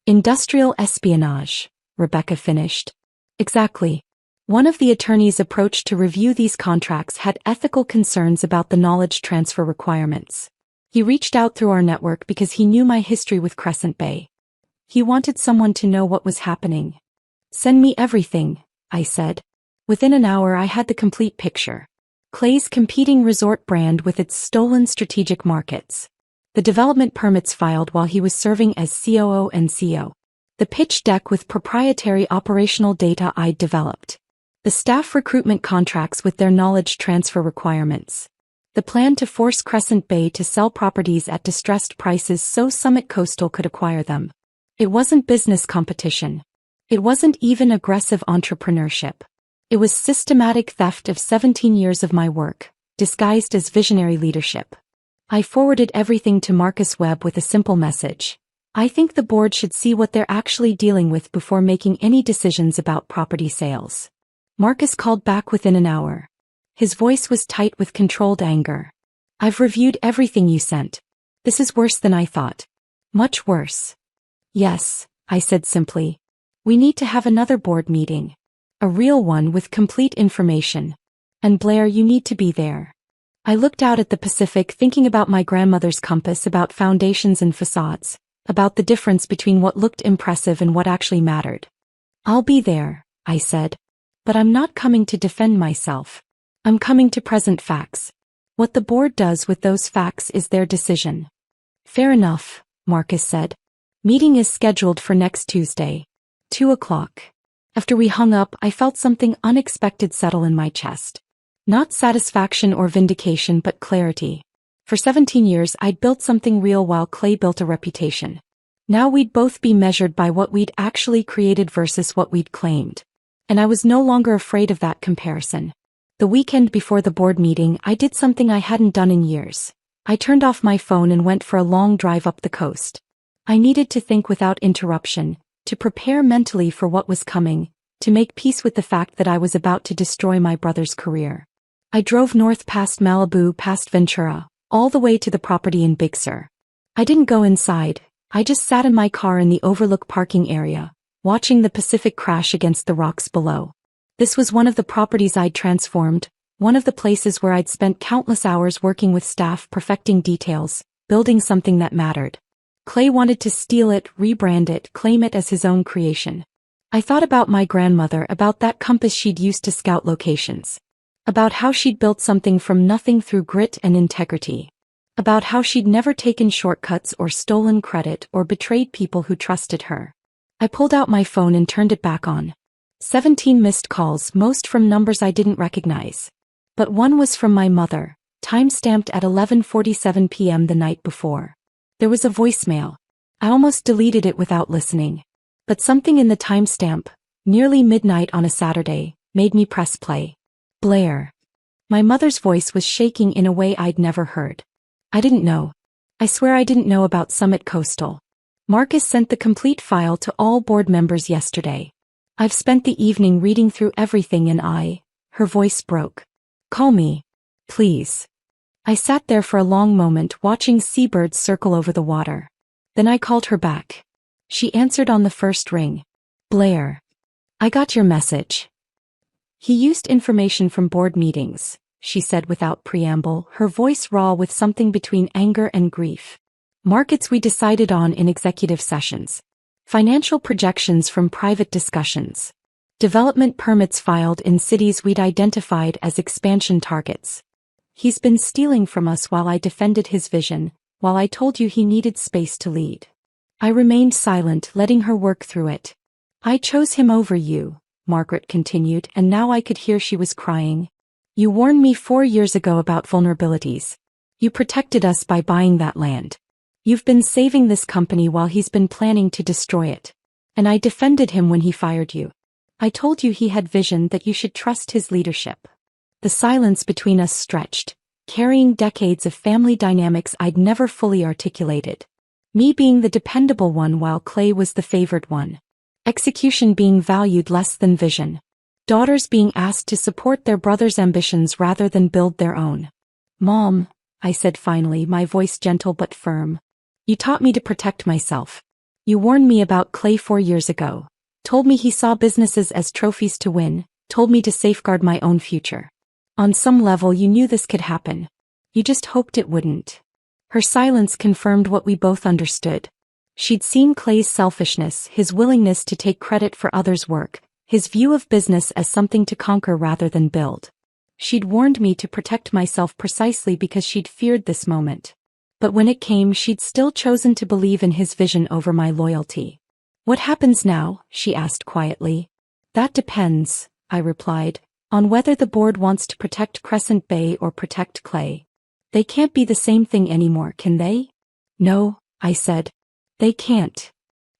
Speaker 1: industrial espionage, Rebecca finished. Exactly. One of the attorneys approached to review these contracts had ethical concerns about the knowledge transfer requirements. He reached out through our network because he knew my history with Crescent Bay. He wanted someone to know what was happening. Send me everything, I said. Within an hour I had the complete picture. Clay's competing resort brand with its stolen strategic markets. The development permits filed while he was serving as COO and CO. The pitch deck with proprietary operational data I'd developed. The staff recruitment contracts with their knowledge transfer requirements. The plan to force Crescent Bay to sell properties at distressed prices so Summit Coastal could acquire them. It wasn't business competition. It wasn't even aggressive entrepreneurship. It was systematic theft of 17 years of my work, disguised as visionary leadership. I forwarded everything to Marcus Webb with a simple message. I think the board should see what they're actually dealing with before making any decisions about property sales. Marcus called back within an hour. His voice was tight with controlled anger. I've reviewed everything you sent. This is worse than I thought. Much worse. Yes, I said simply. We need to have another board meeting. A real one with complete information. And Blair, you need to be there. I looked out at the Pacific thinking about my grandmother's compass, about foundations and facades, about the difference between what looked impressive and what actually mattered. I'll be there, I said. But I'm not coming to defend myself. I'm coming to present facts. What the board does with those facts is their decision. Fair enough, Marcus said. Meeting is scheduled for next Tuesday. 2 o'clock. After we hung up, I felt something unexpected settle in my chest. Not satisfaction or vindication, but clarity. For 17 years I'd built something real while Clay built a reputation. Now we'd both be measured by what we'd actually created versus what we'd claimed. And I was no longer afraid of that comparison. The weekend before the board meeting, I did something I hadn't done in years. I turned off my phone and went for a long drive up the coast. I needed to think without interruption, to prepare mentally for what was coming, to make peace with the fact that I was about to destroy my brother's career. I drove north past Malibu, past Ventura, all the way to the property in Big Sur. I didn't go inside, I just sat in my car in the overlook parking area, watching the Pacific crash against the rocks below. This was one of the properties I'd transformed, one of the places where I'd spent countless hours working with staff perfecting details, building something that mattered. Clay wanted to steal it, rebrand it, claim it as his own creation. I thought about my grandmother, about that compass she'd used to scout locations. About how she'd built something from nothing through grit and integrity. About how she'd never taken shortcuts or stolen credit or betrayed people who trusted her. I pulled out my phone and turned it back on. 17 missed calls, most from numbers I didn't recognize. But one was from my mother, time-stamped at 11:47 p.m. the night before. There was a voicemail. I almost deleted it without listening. But something in the timestamp, nearly midnight on a Saturday, made me press play. Blair. My mother's voice was shaking in a way I'd never heard. I didn't know. I swear I didn't know about Summit Coastal. Marcus sent the complete file to all board members yesterday. I've spent the evening reading through everything and her voice broke. Call me. Please. I sat there for a long moment watching seabirds circle over the water. Then I called her back. She answered on the first ring. Blair. I got your message. He used information from board meetings, she said without preamble, her voice raw with something between anger and grief. Markets we decided on in executive sessions. Financial projections from private discussions. Development permits filed in cities we'd identified as expansion targets. He's been stealing from us while I defended his vision, while I told you he needed space to lead. I remained silent, letting her work through it. I chose him over you, Margaret continued, and now I could hear she was crying. You warned me 4 years ago about vulnerabilities. You protected us by buying that land. You've been saving this company while he's been planning to destroy it. And I defended him when he fired you. I told you he had vision, that you should trust his leadership. The silence between us stretched, carrying decades of family dynamics I'd never fully articulated. Me being the dependable one while Clay was the favored one. Execution being valued less than vision. Daughters being asked to support their brother's ambitions rather than build their own. Mom, I said finally, my voice gentle but firm. You taught me to protect myself. You warned me about Clay 4 years ago. Told me he saw businesses as trophies to win. Told me to safeguard my own future. On some level you knew this could happen. You just hoped it wouldn't. Her silence confirmed what we both understood. She'd seen Clay's selfishness, his willingness to take credit for others' work, his view of business as something to conquer rather than build. She'd warned me to protect myself precisely because she'd feared this moment. But when it came, she'd still chosen to believe in his vision over my loyalty. What happens now? She asked quietly. That depends, I replied, on whether the board wants to protect Crescent Bay or protect Clay. They can't be the same thing anymore, can they? No, I said. They can't.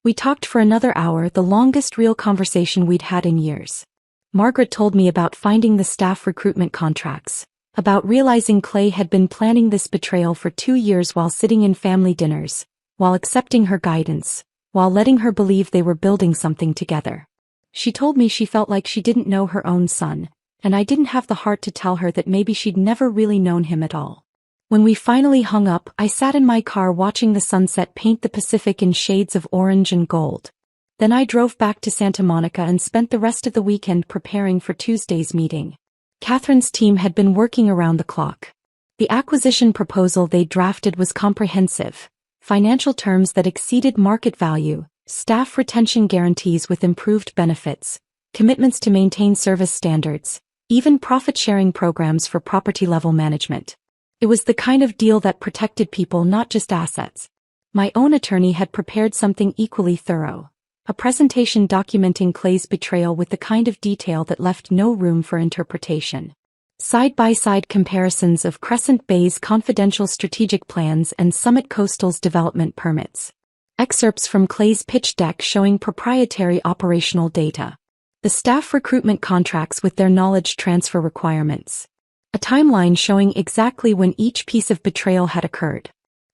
Speaker 1: We talked for another hour, the longest real conversation we'd had in years. Margaret told me about finding the staff recruitment contracts, about realizing Clay had been planning this betrayal for 2 years while sitting in family dinners, while accepting her guidance, while letting her believe they were building something together. She told me she felt like she didn't know her own son, and I didn't have the heart to tell her that maybe she'd never really known him at all. When we finally hung up, I sat in my car watching the sunset paint the Pacific in shades of orange and gold. Then I drove back to Santa Monica and spent the rest of the weekend preparing for Tuesday's meeting. Catherine's team had been working around the clock. The acquisition proposal they drafted was comprehensive. Financial terms that exceeded market value, staff retention guarantees with improved benefits, commitments to maintain service standards, even profit-sharing programs for property-level management. It was the kind of deal that protected people, not just assets. My own attorney had prepared something equally thorough. A presentation documenting Clay's betrayal with the kind of detail that left no room for interpretation. Side-by-side comparisons of Crescent Bay's confidential strategic plans and Summit Coastal's development permits. Excerpts from Clay's pitch deck showing proprietary operational data. The staff recruitment contracts with their knowledge transfer requirements. A timeline showing exactly when each piece of betrayal had occurred.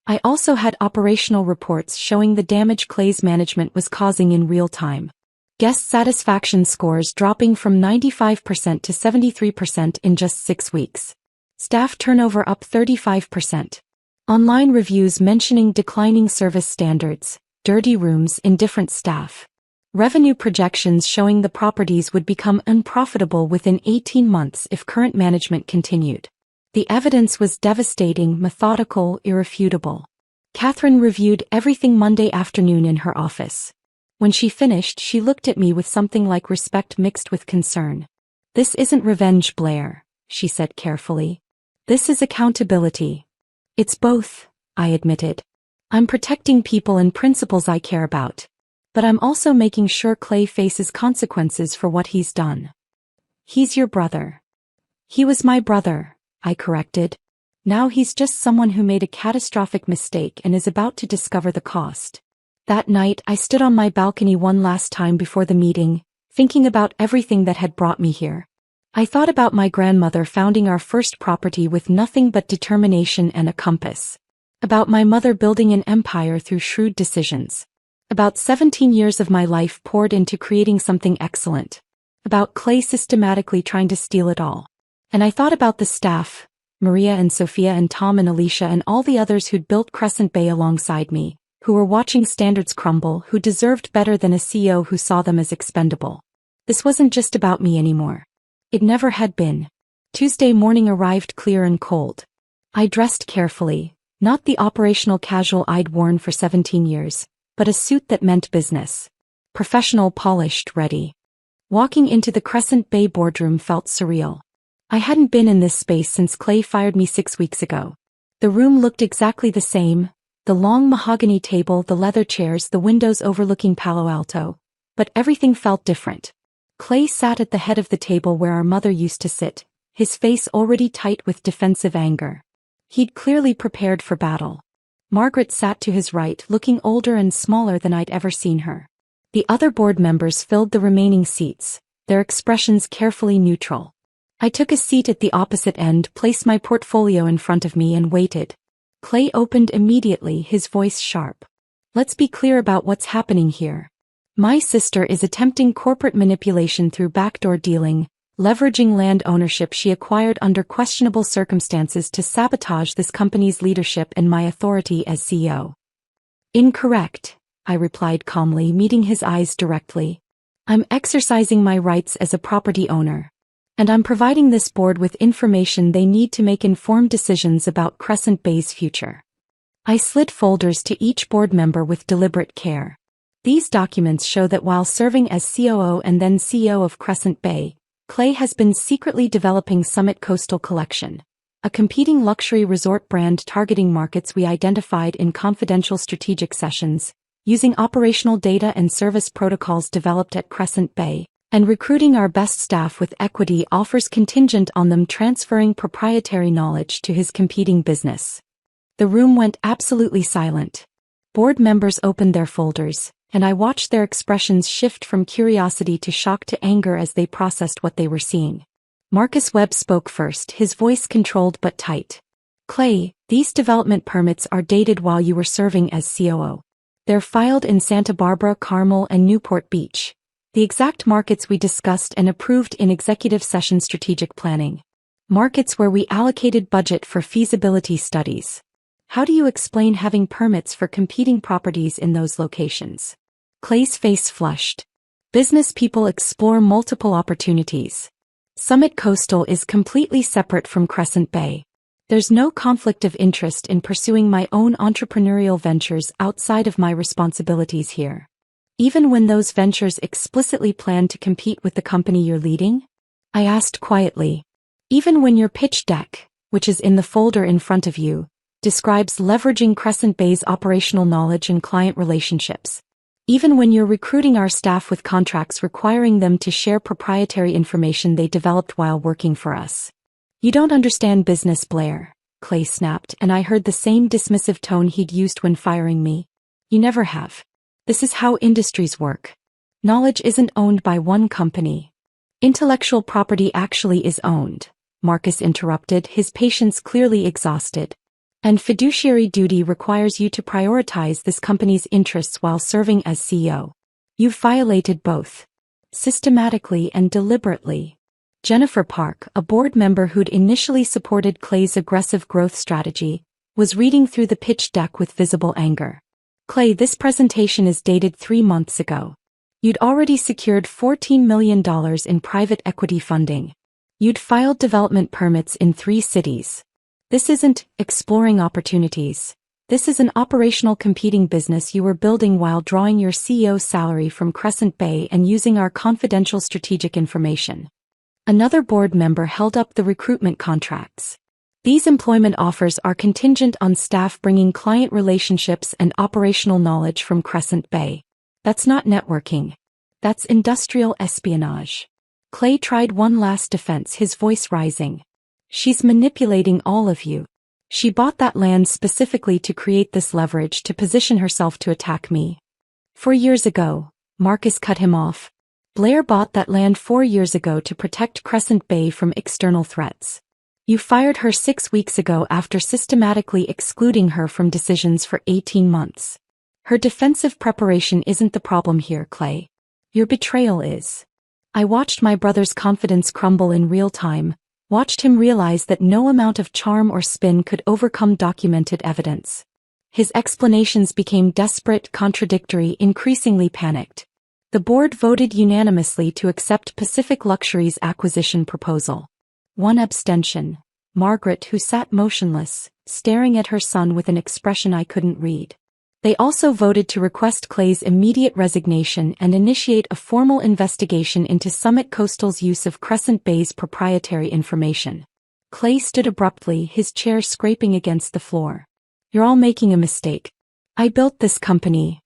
Speaker 1: I also had operational reports showing the damage Clay's management was causing in real time. Guest satisfaction scores dropping from 95% to 73% in just 6 weeks. Staff turnover up 35%. Online reviews mentioning declining service standards, dirty rooms, indifferent staff. Revenue projections showing the properties would become unprofitable within 18 months if current management continued. The evidence was devastating, methodical, irrefutable. Catherine reviewed everything Monday afternoon in her office. When she finished, she looked at me with something like respect mixed with concern. "This isn't revenge, Blair," she said carefully. "This is accountability." "It's both," I admitted. "I'm protecting people and principles I care about. But I'm also making sure Clay faces consequences for what he's done." "He's your brother." "He was my brother," I corrected. "Now he's just someone who made a catastrophic mistake and is about to discover the cost." That night I stood on my balcony one last time before the meeting, thinking about everything that had brought me here. I thought about my grandmother founding our first property with nothing but determination and a compass. About my mother building an empire through shrewd decisions. About 17 years of my life poured into creating something excellent. About Clay systematically trying to steal it all. And I thought about the staff, Maria and Sophia and Tom and Alicia and all the others who'd built Crescent Bay alongside me, who were watching standards crumble, who deserved better than a CEO who saw them as expendable. This wasn't just about me anymore. It never had been. Tuesday morning arrived clear and cold. I dressed carefully, not the operational casual I'd worn for 17 years, but a suit that meant business. Professional, polished, ready. Walking into the Crescent Bay boardroom felt surreal. I hadn't been in this space since Clay fired me 6 weeks ago. The room looked exactly the same, the long mahogany table, the leather chairs, the windows overlooking Palo Alto, but everything felt different. Clay sat at the head of the table where our mother used to sit, his face already tight with defensive anger. He'd clearly prepared for battle. Margaret sat to his right, looking older and smaller than I'd ever seen her. The other board members filled the remaining seats, their expressions carefully neutral. I took a seat at the opposite end, placed my portfolio in front of me and waited. Clay opened immediately, his voice sharp. "Let's be clear about what's happening here. My sister is attempting corporate manipulation through backdoor dealing, leveraging land ownership she acquired under questionable circumstances to sabotage this company's leadership and my authority as CEO." "Incorrect," I replied calmly, meeting his eyes directly. "I'm exercising my rights as a property owner. And I'm providing this board with information they need to make informed decisions about Crescent Bay's future." I slid folders to each board member with deliberate care. These documents show that while serving as COO and then CEO of Crescent Bay, Clay has been secretly developing Summit Coastal Collection, a competing luxury resort brand targeting markets we identified in confidential strategic sessions, using operational data and service protocols developed at Crescent Bay, and recruiting our best staff with equity offers contingent on them transferring proprietary knowledge to his competing business. The room went absolutely silent. Board members opened their folders, and I watched their expressions shift from curiosity to shock to anger as they processed what they were seeing. Marcus Webb spoke first, his voice controlled but tight. "Clay, these development permits are dated while you were serving as COO. They're filed in Santa Barbara, Carmel, and Newport Beach, the exact markets we discussed and approved in executive session strategic planning. Markets where we allocated budget for feasibility studies. How do you explain having permits for competing properties in those locations?" Clay's face flushed. "Business people explore multiple opportunities. Summit Coastal is completely separate from Crescent Bay. There's no conflict of interest in pursuing my own entrepreneurial ventures outside of my responsibilities here. Even when those ventures explicitly plan to compete with the company you're leading?" I asked quietly. "Even when your pitch deck, which is in the folder in front of you, describes leveraging Crescent Bay's operational knowledge and client relationships. Even when you're recruiting our staff with contracts requiring them to share proprietary information they developed while working for us. You don't understand business, Blair," Clay snapped, and I heard the same dismissive tone he'd used when firing me. "You never have. This is how industries work. Knowledge isn't owned by one company. Intellectual property actually is owned," Marcus interrupted, his patience clearly exhausted. "And fiduciary duty requires you to prioritize this company's interests while serving as CEO. You've violated both. Systematically and deliberately." Jennifer Park, a board member who'd initially supported Clay's aggressive growth strategy, was reading through the pitch deck with visible anger. Clay, this presentation is dated 3 months ago. You'd already secured $14 million in private equity funding. You'd filed development permits in 3 cities. This isn't exploring opportunities. This is an operational competing business you were building while drawing your CEO's salary from Crescent Bay and using our confidential strategic information. Another board member held up the recruitment contracts. These employment offers are contingent on staff bringing client relationships and operational knowledge from Crescent Bay. That's not networking. That's industrial espionage. Clay tried one last defense, his voice rising. She's manipulating all of you. She bought that land specifically to create this leverage to position herself to attack me. 4 years ago, Marcus cut him off. Blair bought that land 4 years ago to protect Crescent Bay from external threats. You fired her 6 weeks ago after systematically excluding her from decisions for 18 months. Her defensive preparation isn't the problem here, Clay. Your betrayal is. I watched my brother's confidence crumble in real time, watched him realize that no amount of charm or spin could overcome documented evidence. His explanations became desperate, contradictory, increasingly panicked. The board voted unanimously to accept Pacific Luxury's acquisition proposal. 1 abstention. Margaret, who sat motionless, staring at her son with an expression I couldn't read. They also voted to request Clay's immediate resignation and initiate a formal investigation into Summit Coastal's use of Crescent Bay's proprietary information. Clay stood abruptly, his chair scraping against the floor. You're all making a mistake. I built this company.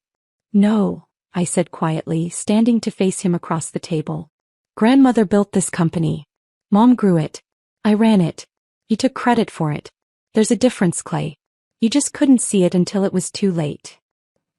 Speaker 1: No, I said quietly, standing to face him across the table. Grandmother built this company. Mom grew it. I ran it. You took credit for it. There's a difference, Clay. You just couldn't see it until it was too late.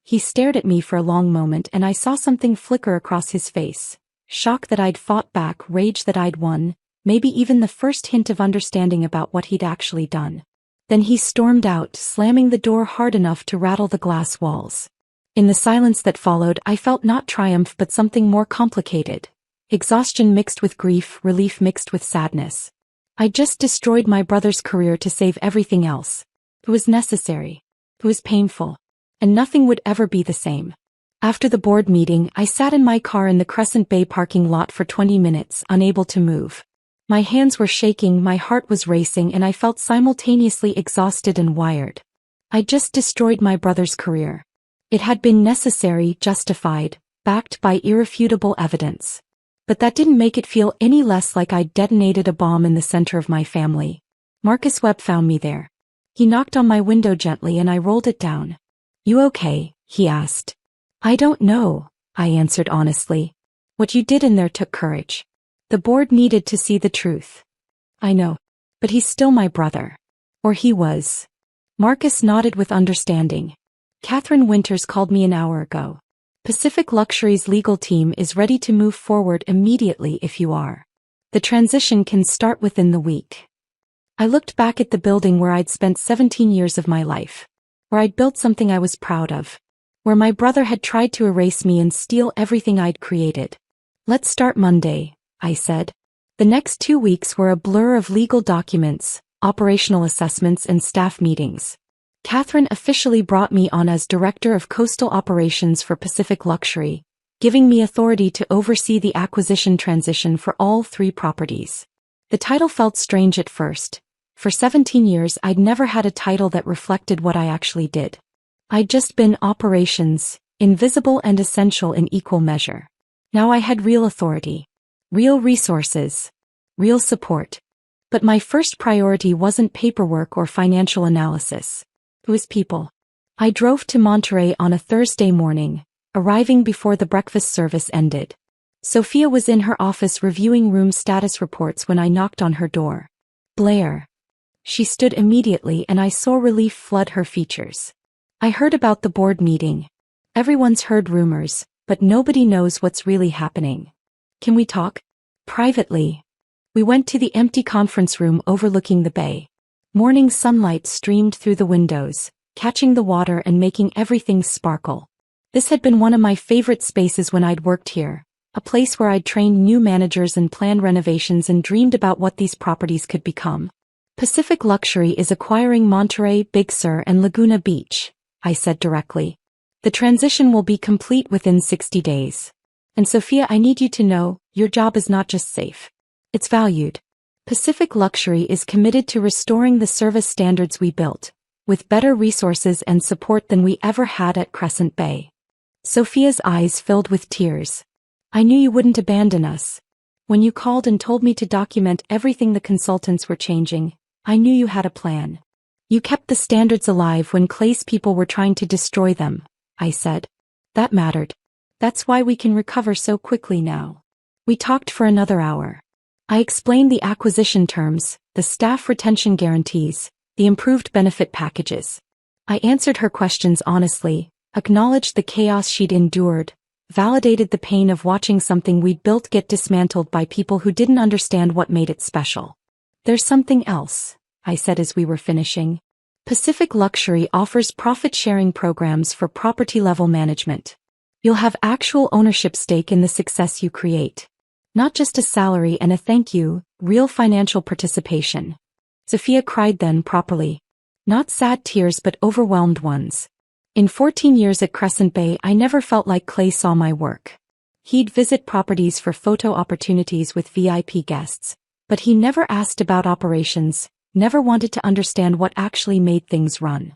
Speaker 1: He stared at me for a long moment and I saw something flicker across his face. Shock that I'd fought back, rage that I'd won, maybe even the first hint of understanding about what he'd actually done. Then he stormed out, slamming the door hard enough to rattle the glass walls. In the silence that followed, I felt not triumph but something more complicated. Exhaustion mixed with grief, relief mixed with sadness. I just destroyed my brother's career to save everything else. It was necessary. It was painful. And nothing would ever be the same. After the board meeting, I sat in my car in the Crescent Bay parking lot for 20 minutes, unable to move. My hands were shaking, my heart was racing, and I felt simultaneously exhausted and wired. I just destroyed my brother's career. It had been necessary, justified, backed by irrefutable evidence. But that didn't make it feel any less like I'd detonated a bomb in the center of my family. Marcus Webb found me there. He knocked on my window gently and I rolled it down. You okay? He asked. I don't know, I answered honestly. What you did in there took courage. The board needed to see the truth. I know. But he's still my brother. Or he was. Marcus nodded with understanding. Catherine Winters called me an hour ago. Pacific Luxury's legal team is ready to move forward immediately if you are. The transition can start within the week. I looked back at the building where I'd spent 17 years of my life. Where I'd built something I was proud of. Where my brother had tried to erase me and steal everything I'd created. Let's start Monday, I said. The next 2 weeks were a blur of legal documents, operational assessments and staff meetings. Catherine officially brought me on as Director of Coastal Operations for Pacific Luxury, giving me authority to oversee the acquisition transition for all 3 properties. The title felt strange at first. For 17 years I'd never had a title that reflected what I actually did. I'd just been operations, invisible and essential in equal measure. Now I had real authority. Real resources. Real support. But my first priority wasn't paperwork or financial analysis. It was people. I drove to Monterey on a Thursday morning, arriving before the breakfast service ended. Sophia was in her office reviewing room status reports when I knocked on her door. Blair. She stood immediately and I saw relief flood her features. I heard about the board meeting. Everyone's heard rumors, but nobody knows what's really happening. Can we talk? Privately. We went to the empty conference room overlooking the bay. Morning sunlight streamed through the windows, catching the water and making everything sparkle. This had been one of my favorite spaces when I'd worked here, a place where I'd trained new managers and planned renovations and dreamed about what these properties could become. Pacific Luxury is acquiring Monterey, Big Sur and Laguna Beach, I said directly. The transition will be complete within 60 days. And Sophia, I need you to know, your job is not just safe. It's valued. Pacific Luxury is committed to restoring the service standards we built, with better resources and support than we ever had at Crescent Bay. Sophia's eyes filled with tears. I knew you wouldn't abandon us. When you called and told me to document everything the consultants were changing, I knew you had a plan. You kept the standards alive when Clay's people were trying to destroy them, I said. That mattered. That's why we can recover so quickly now. We talked for another hour. I explained the acquisition terms, the staff retention guarantees, the improved benefit packages. I answered her questions honestly, acknowledged the chaos she'd endured, validated the pain of watching something we'd built get dismantled by people who didn't understand what made it special. There's something else, I said as we were finishing. Pacific Luxury offers profit-sharing programs for property-level management. You'll have actual ownership stake in the success you create. Not just a salary and a thank you, real financial participation. Sophia cried then properly. Not sad tears but overwhelmed ones. In 14 years at Crescent Bay I never felt like Clay saw my work. He'd visit properties for photo opportunities with VIP guests, but he never asked about operations, never wanted to understand what actually made things run.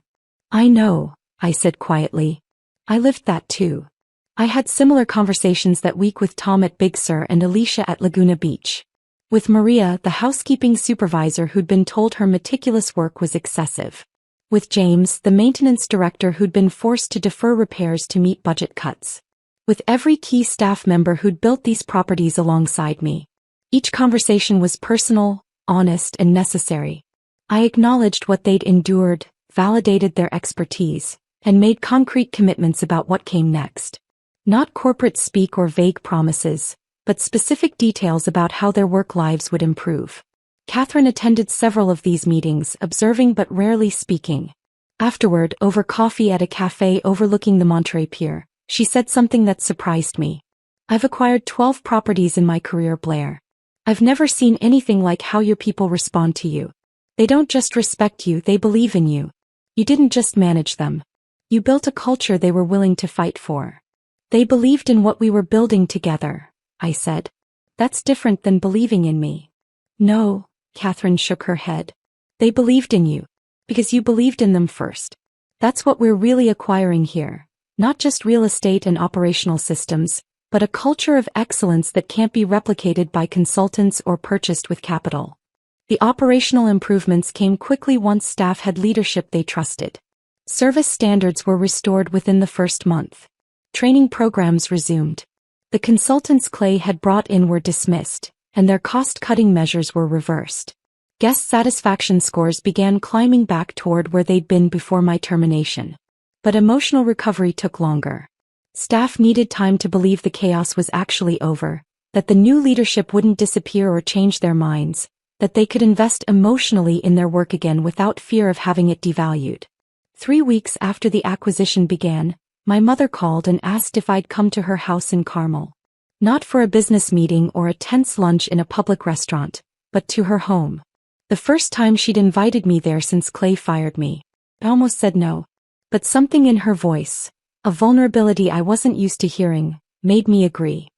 Speaker 1: I know, I said quietly. I lived that too. I had similar conversations that week with Tom at Big Sur and Alicia at Laguna Beach. With Maria, the housekeeping supervisor who'd been told her meticulous work was excessive. With James, the maintenance director who'd been forced to defer repairs to meet budget cuts. With every key staff member who'd built these properties alongside me. Each conversation was personal, honest, and necessary. I acknowledged what they'd endured, validated their expertise, and made concrete commitments about what came next. Not corporate speak or vague promises, but specific details about how their work lives would improve. Catherine attended several of these meetings, observing but rarely speaking. Afterward, over coffee at a cafe overlooking the Monterey Pier, she said something that surprised me. I've acquired 12 properties in my career, Blair. I've never seen anything like how your people respond to you. They don't just respect you, they believe in you. You didn't just manage them. You built a culture they were willing to fight for. They believed in what we were building together, I said. That's different than believing in me. No, Catherine shook her head. They believed in you. Because you believed in them first. That's what we're really acquiring here. Not just real estate and operational systems, but a culture of excellence that can't be replicated by consultants or purchased with capital. The operational improvements came quickly once staff had leadership they trusted. Service standards were restored within the first month. Training programs resumed. The consultants Clay had brought in were dismissed, and their cost-cutting measures were reversed. Guest satisfaction scores began climbing back toward where they'd been before my termination. But emotional recovery took longer. Staff needed time to believe the chaos was actually over, that the new leadership wouldn't disappear or change their minds, that they could invest emotionally in their work again without fear of having it devalued. 3 weeks after the acquisition began, my mother called and asked if I'd come to her house in Carmel. Not for a business meeting or a tense lunch in a public restaurant, but to her home. The first time she'd invited me there since Clay fired me. I almost said no. But something in her voice, a vulnerability I wasn't used to hearing, made me agree.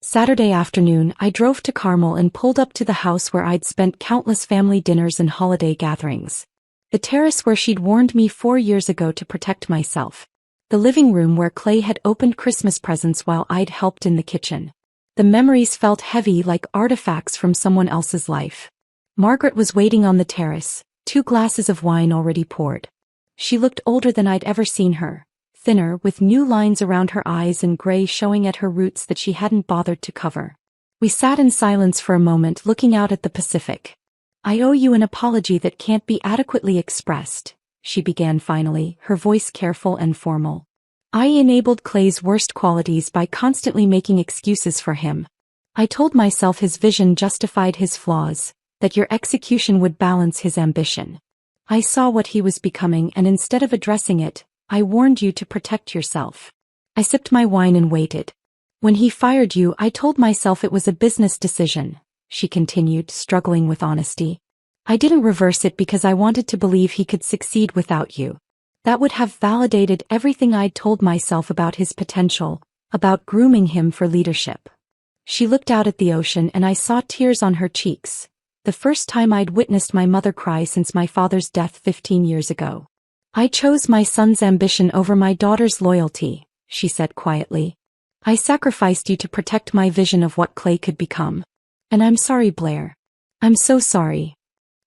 Speaker 1: Saturday afternoon, I drove to Carmel and pulled up to the house where I'd spent countless family dinners and holiday gatherings. The terrace where she'd warned me 4 years ago to protect myself. The living room where Clay had opened Christmas presents while I'd helped in the kitchen. The memories felt heavy like artifacts from someone else's life. Margaret was waiting on the terrace, 2 glasses of wine already poured. She looked older than I'd ever seen her, thinner with new lines around her eyes and gray showing at her roots that she hadn't bothered to cover. We sat in silence for a moment looking out at the Pacific. I owe you an apology that can't be adequately expressed, she began finally, her voice careful and formal. I enabled Clay's worst qualities by constantly making excuses for him. I told myself his vision justified his flaws, that your execution would balance his ambition. I saw what he was becoming and instead of addressing it, I warned you to protect yourself. I sipped my wine and waited. When he fired you, I told myself it was a business decision, she continued, struggling with honesty. I didn't reverse it because I wanted to believe he could succeed without you. That would have validated everything I'd told myself about his potential, about grooming him for leadership. She looked out at the ocean and I saw tears on her cheeks, the first time I'd witnessed my mother cry since my father's death 15 years ago. I chose my son's ambition over my daughter's loyalty, she said quietly. I sacrificed you to protect my vision of what Clay could become. And I'm sorry, Blair. I'm so sorry.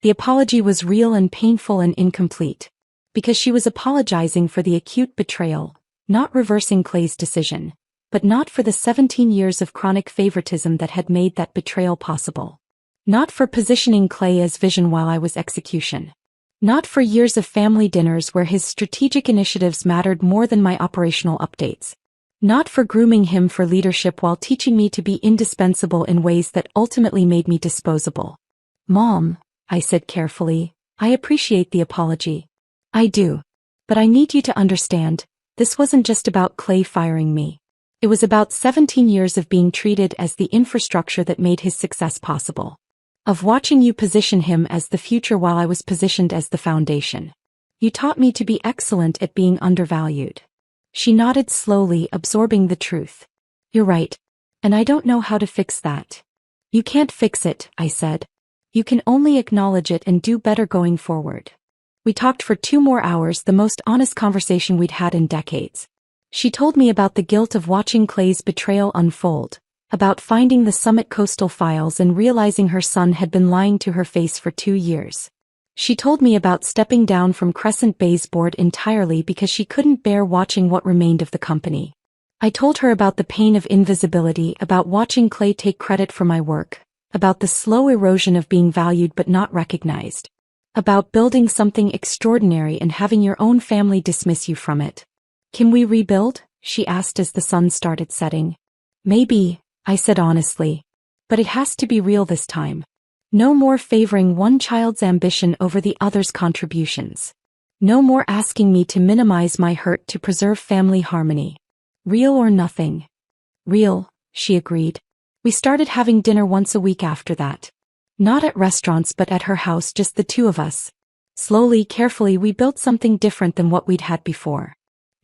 Speaker 1: The apology was real and painful and incomplete. Because she was apologizing for the acute betrayal, not reversing Clay's decision, but not for the 17 years of chronic favoritism that had made that betrayal possible. Not for positioning Clay as vision while I was execution. Not for years of family dinners where his strategic initiatives mattered more than my operational updates. Not for grooming him for leadership while teaching me to be indispensable in ways that ultimately made me disposable. Mom, I said carefully, I appreciate the apology. I do. But I need you to understand, this wasn't just about Clay firing me. It was about 17 years of being treated as the infrastructure that made his success possible. Of watching you position him as the future while I was positioned as the foundation. You taught me to be excellent at being undervalued. She nodded slowly, absorbing the truth. You're right. And I don't know how to fix that. You can't fix it, I said. You can only acknowledge it and do better going forward. We talked for 2 more hours, the most honest conversation we'd had in decades. She told me about the guilt of watching Clay's betrayal unfold, about finding the Summit Coastal files and realizing her son had been lying to her face for 2 years. She told me about stepping down from Crescent Bay's board entirely because she couldn't bear watching what remained of the company. I told her about the pain of invisibility, about watching Clay take credit for my work, about the slow erosion of being valued but not recognized. About building something extraordinary and having your own family dismiss you from it. Can we rebuild? She asked as the sun started setting. Maybe, I said honestly. But it has to be real this time. No more favoring one child's ambition over the other's contributions. No more asking me to minimize my hurt to preserve family harmony. Real or nothing. Real, she agreed. We started having dinner once a week after that. Not at restaurants but at her house, just the 2 of us. Slowly, carefully we built something different than what we'd had before.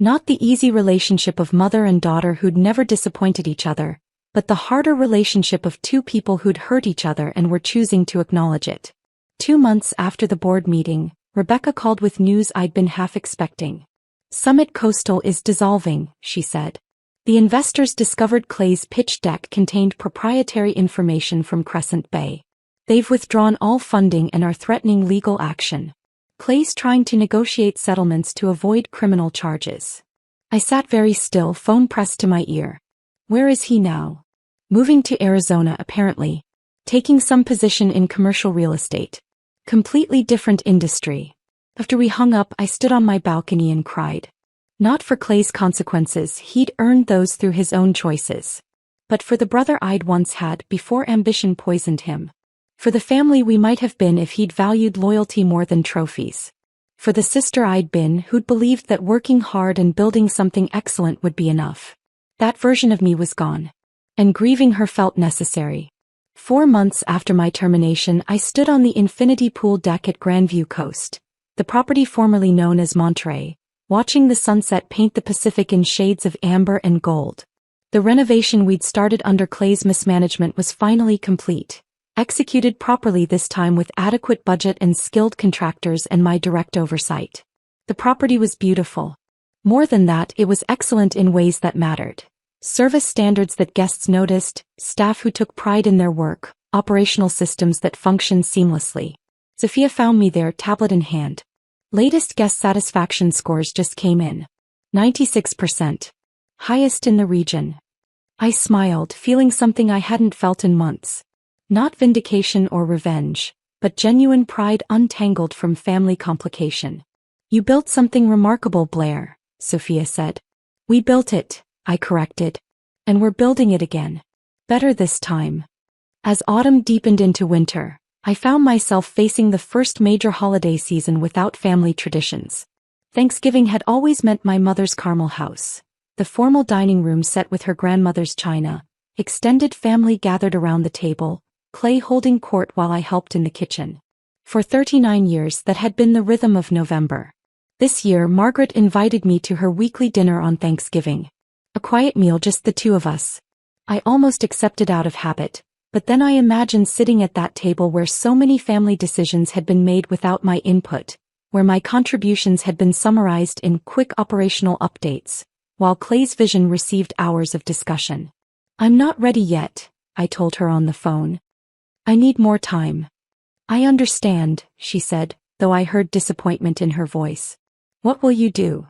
Speaker 1: Not the easy relationship of mother and daughter who'd never disappointed each other, but the harder relationship of 2 people who'd hurt each other and were choosing to acknowledge it. 2 months after the board meeting, Rebecca called with news I'd been half expecting. Summit Coastal is dissolving, she said. The investors discovered Clay's pitch deck contained proprietary information from Crescent Bay. They've withdrawn all funding and are threatening legal action. Clay's trying to negotiate settlements to avoid criminal charges. I sat very still, phone pressed to my ear. Where is he now? Moving to Arizona apparently. Taking some position in commercial real estate. Completely different industry. After we hung up, I stood on my balcony and cried. Not for Clay's consequences, he'd earned those through his own choices. But for the brother I'd once had before ambition poisoned him. For the family we might have been if he'd valued loyalty more than trophies. For the sister I'd been who'd believed that working hard and building something excellent would be enough. That version of me was gone. And grieving her felt necessary. 4 months after my termination, I stood on the infinity pool deck at Grandview Coast, the property formerly known as Monterey, watching the sunset paint the Pacific in shades of amber and gold. The renovation we'd started under Clay's mismanagement was finally complete. Executed properly this time with adequate budget and skilled contractors and my direct oversight. The property was beautiful. More than that, it was excellent in ways that mattered. Service standards that guests noticed, staff who took pride in their work, operational systems that functioned seamlessly. Sophia found me there, tablet in hand. Latest guest satisfaction scores just came in. 96%. Highest in the region. I smiled, feeling something I hadn't felt in months. Not vindication or revenge, but genuine pride untangled from family complication. You built something remarkable, Blair, Sophia said. We built it, I corrected. And we're building it again. Better this time. As autumn deepened into winter, I found myself facing the first major holiday season without family traditions. Thanksgiving had always meant my mother's Carmel house, the formal dining room set with her grandmother's china, extended family gathered around the table, Clay holding court while I helped in the kitchen. For 39 years that had been the rhythm of November. This year Margaret invited me to her weekly dinner on Thanksgiving. A quiet meal, just the two of us. I almost accepted out of habit, but then I imagined sitting at that table where so many family decisions had been made without my input, where my contributions had been summarized in quick operational updates, while Clay's vision received hours of discussion. "I'm not ready yet," I told her on the phone. "I need more time." "I understand," she said, though I heard disappointment in her voice. "What will you do?"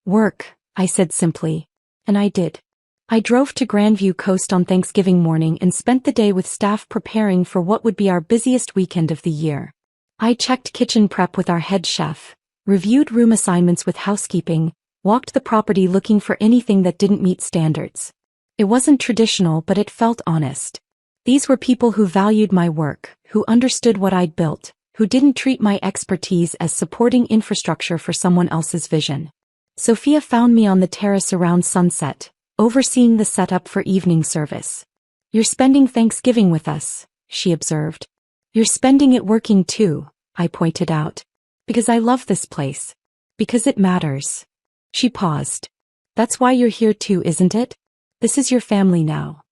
Speaker 1: "Work," I said simply. And I did. I drove to Grandview Coast on Thanksgiving morning and spent the day with staff preparing for what would be our busiest weekend of the year. I checked kitchen prep with our head chef, reviewed room assignments with housekeeping, walked the property looking for anything that didn't meet standards. It wasn't traditional, but it felt honest. These were people who valued my work, who understood what I'd built, who didn't treat my expertise as supporting infrastructure for someone else's vision. Sophia found me on the terrace around sunset, overseeing the setup for evening service. "You're spending Thanksgiving with us," she observed. "You're spending it working too," I pointed out. "Because I love this place. Because it matters." She paused. "That's why you're here too, isn't it? This is your family now."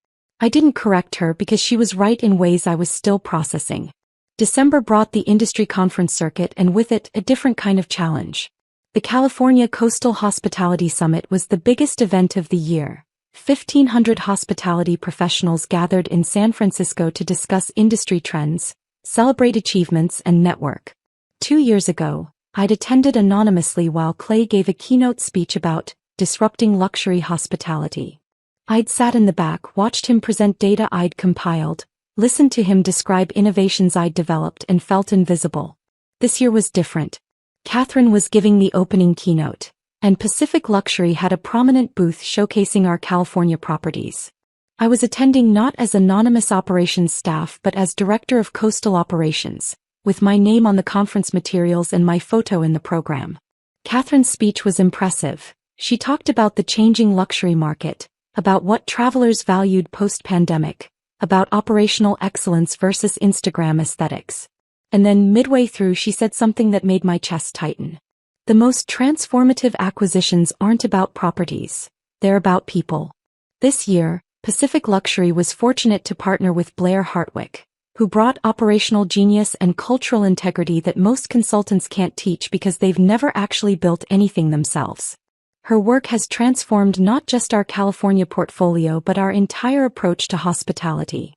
Speaker 1: I didn't correct her because she was right in ways I was still processing. December brought the industry conference circuit and with it a different kind of challenge. The California Coastal Hospitality Summit was the biggest event of the year. 1,500 hospitality professionals gathered in San Francisco to discuss industry trends, celebrate achievements, and network. 2 years ago, I'd attended anonymously while Clay gave a keynote speech about disrupting luxury hospitality. I'd sat in the back, watched him present data I'd compiled, listened to him describe innovations I'd developed, and felt invisible. This year was different. Catherine was giving the opening keynote, and Pacific Luxury had a prominent booth showcasing our California properties. I was attending not as anonymous operations staff but as Director of Coastal Operations, with my name on the conference materials and my photo in the program. Catherine's speech was impressive. She talked about the changing luxury market, about what travelers valued post-pandemic, about operational excellence versus Instagram aesthetics. And then midway through she said something that made my chest tighten. The most transformative acquisitions aren't about properties, they're about people. This year, Pacific Luxury was fortunate to partner with Blair Hartwick, who brought operational genius and cultural integrity that most consultants can't teach because they've never actually built anything themselves. Her work has transformed not just our California portfolio but our entire approach to hospitality.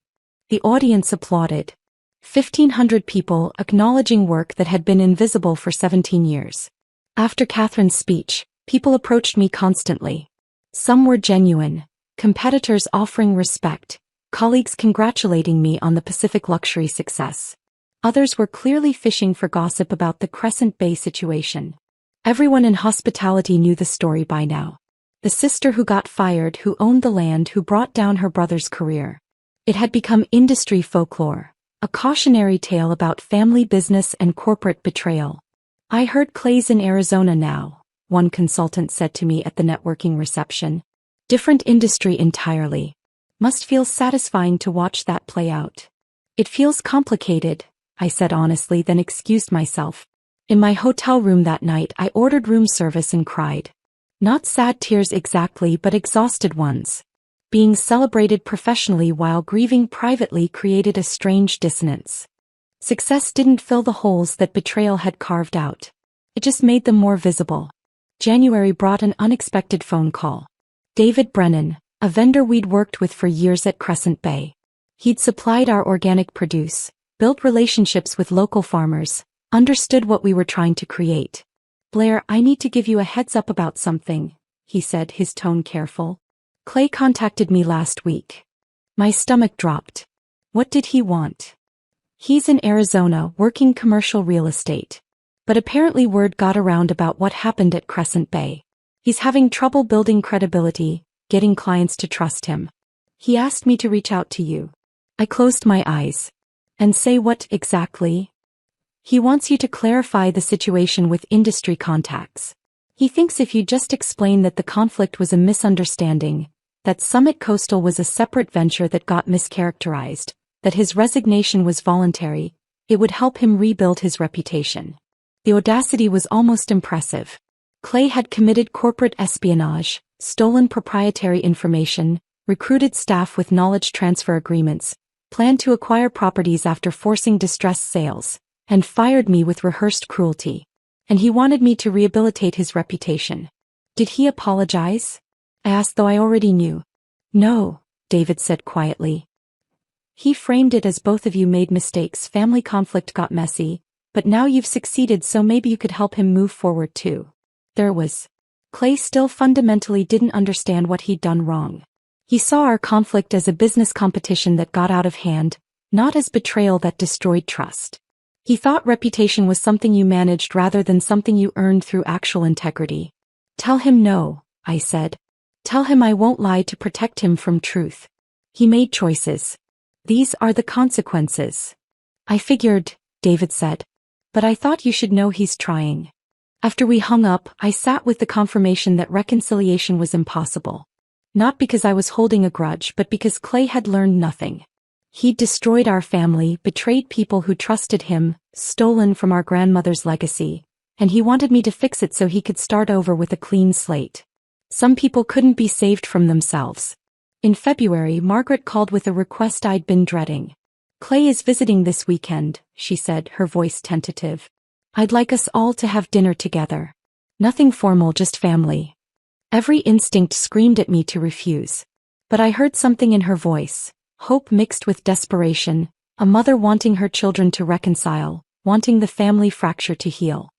Speaker 1: The audience applauded. 1,500 people acknowledging work that had been invisible for 17 years. After Catherine's speech, people approached me constantly. Some were genuine, competitors offering respect, colleagues congratulating me on the Pacific Luxury success. Others were clearly fishing for gossip about the Crescent Bay situation. Everyone in hospitality knew the story by now. The sister who got fired, who owned the land, who brought down her brother's career. It had become industry folklore, a cautionary tale about family business and corporate betrayal. "I heard Clay's in Arizona now," one consultant said to me at the networking reception. "Different industry entirely. Must feel satisfying to watch that play out." "It feels complicated," I said honestly, then excused myself. In my hotel room that night I ordered room service and cried. Not sad tears exactly, but exhausted ones. Being celebrated professionally while grieving privately created a strange dissonance. Success didn't fill the holes that betrayal had carved out. It just made them more visible. January brought an unexpected phone call. David Brennan, a vendor we'd worked with for years at Crescent Bay. He'd supplied our organic produce, built relationships with local farmers, understood what we were trying to create. "Blair, I need to give you a heads up about something," he said, his tone careful. "Clay contacted me last week." My stomach dropped. What did he want? He's in Arizona working commercial real estate. But apparently word got around about what happened at Crescent Bay. He's having trouble building credibility, getting clients to trust him. He asked me to reach out to you. I closed my eyes. And say what exactly? He wants you to clarify the situation with industry contacts. He thinks if you just explain that the conflict was a misunderstanding, that Summit Coastal was a separate venture that got mischaracterized, that his resignation was voluntary, It would help him rebuild his reputation. The audacity was almost impressive. Clay had committed corporate espionage, stolen proprietary information, recruited staff with knowledge transfer agreements, planned to acquire properties after forcing distressed sales, and fired me with rehearsed cruelty. And he wanted me to rehabilitate his reputation. Did he apologize? I asked, though I already knew. No, David said quietly. He framed it as both of you made mistakes, family conflict got messy, but now you've succeeded, so maybe you could help him move forward too. There was. Clay still fundamentally didn't understand what he'd done wrong. He saw our conflict as a business competition that got out of hand, not as betrayal that destroyed trust. He thought reputation was something you managed rather than something you earned through actual integrity. Tell him no, I said. Tell him I won't lie to protect him from truth. He made choices. These are the consequences. I figured, David said. But I thought you should know he's trying. After we hung up, I sat with the confirmation that reconciliation was impossible. Not because I was holding a grudge, but because Clay had learned nothing. He'd destroyed our family, betrayed people who trusted him, stolen from our grandmother's legacy, and he wanted me to fix it so he could start over with a clean slate. Some people couldn't be saved from themselves. In February, Margaret called with a request I'd been dreading. Clay is visiting this weekend, she said, her voice tentative. I'd like us all to have dinner together. Nothing formal, just family. Every instinct screamed at me to refuse. But I heard something in her voice, hope mixed with desperation, a mother wanting her children to reconcile, wanting the family fracture to heal.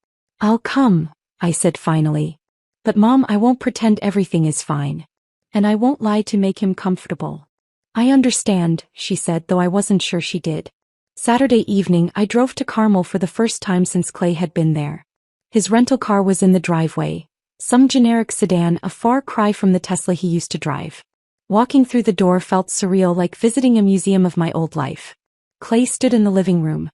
Speaker 1: I'll come, I said finally. But Mom, I won't pretend everything is fine. And I won't lie to make him comfortable. I understand, she said, though I wasn't sure she did. Saturday evening, I drove to Carmel for the first time since Clay had been there. His rental car was in the driveway. Some generic sedan, a far cry from the Tesla he used to drive. Walking through the door felt surreal, like visiting a museum of my old life. Clay stood in the living room.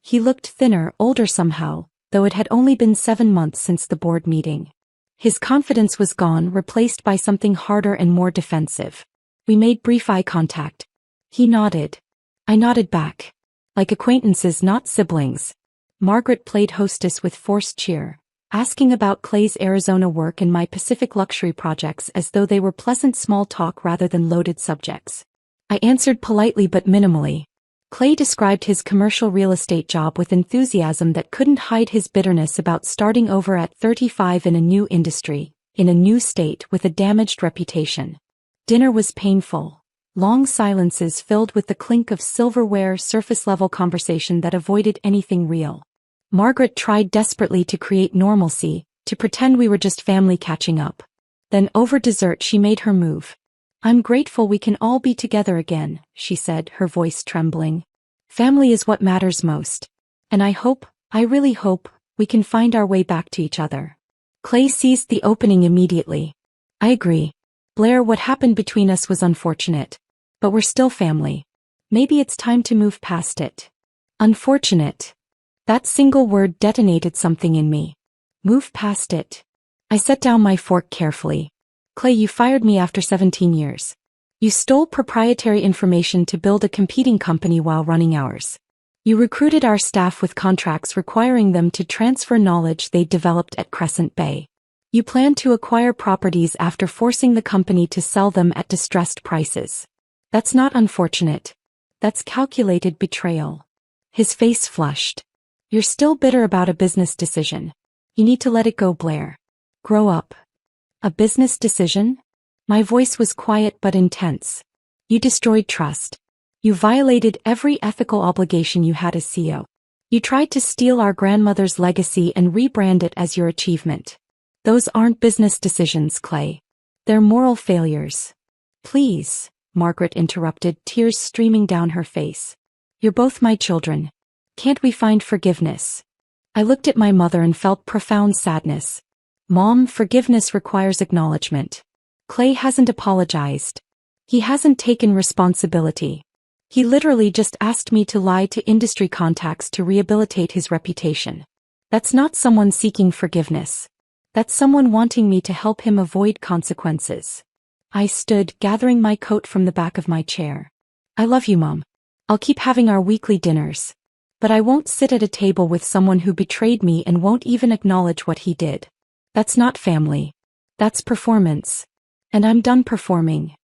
Speaker 1: He looked thinner, older somehow, though it had only been 7 months since the board meeting. His confidence was gone, replaced by something harder and more defensive. We made brief eye contact. He nodded. I nodded back. Like acquaintances, not siblings. Margaret played hostess with forced cheer, asking about Clay's Arizona work and my Pacific luxury projects as though they were pleasant small talk rather than loaded subjects. I answered politely but minimally. Clay described his commercial real estate job with enthusiasm that couldn't hide his bitterness about starting over at 35 in a new industry, in a new state with a damaged reputation. Dinner was painful. Long silences filled with the clink of silverware, surface-level conversation that avoided anything real. Margaret tried desperately to create normalcy, to pretend we were just family catching up. Then over dessert she made her move. I'm grateful we can all be together again, she said, her voice trembling. Family is what matters most. And I really hope, we can find our way back to each other. Clay seized the opening immediately. I agree. Blair, what happened between us was unfortunate. But we're still family. Maybe it's time to move past it. Unfortunate. That single word detonated something in me. Move past it. I set down my fork carefully. Clay, you fired me after 17 years. You stole proprietary information to build a competing company while running ours. You recruited our staff with contracts requiring them to transfer knowledge they'd developed at Crescent Bay. You planned to acquire properties after forcing the company to sell them at distressed prices. That's not unfortunate. That's calculated betrayal. His face flushed. You're still bitter about a business decision. You need to let it go, Blair. Grow up. A business decision? My voice was quiet but intense. You destroyed trust. You violated every ethical obligation you had as CEO. You tried to steal our grandmother's legacy and rebrand it as your achievement. Those aren't business decisions, Clay. They're moral failures. Please, Margaret interrupted, tears streaming down her face. You're both my children. Can't we find forgiveness? I looked at my mother and felt profound sadness. Mom, forgiveness requires acknowledgement. Clay hasn't apologized. He hasn't taken responsibility. He literally just asked me to lie to industry contacts to rehabilitate his reputation. That's not someone seeking forgiveness. That's someone wanting me to help him avoid consequences. I stood, gathering my coat from the back of my chair. I love you, Mom. I'll keep having our weekly dinners. But I won't sit at a table with someone who betrayed me and won't even acknowledge what he did. That's not family. That's performance. And I'm done performing.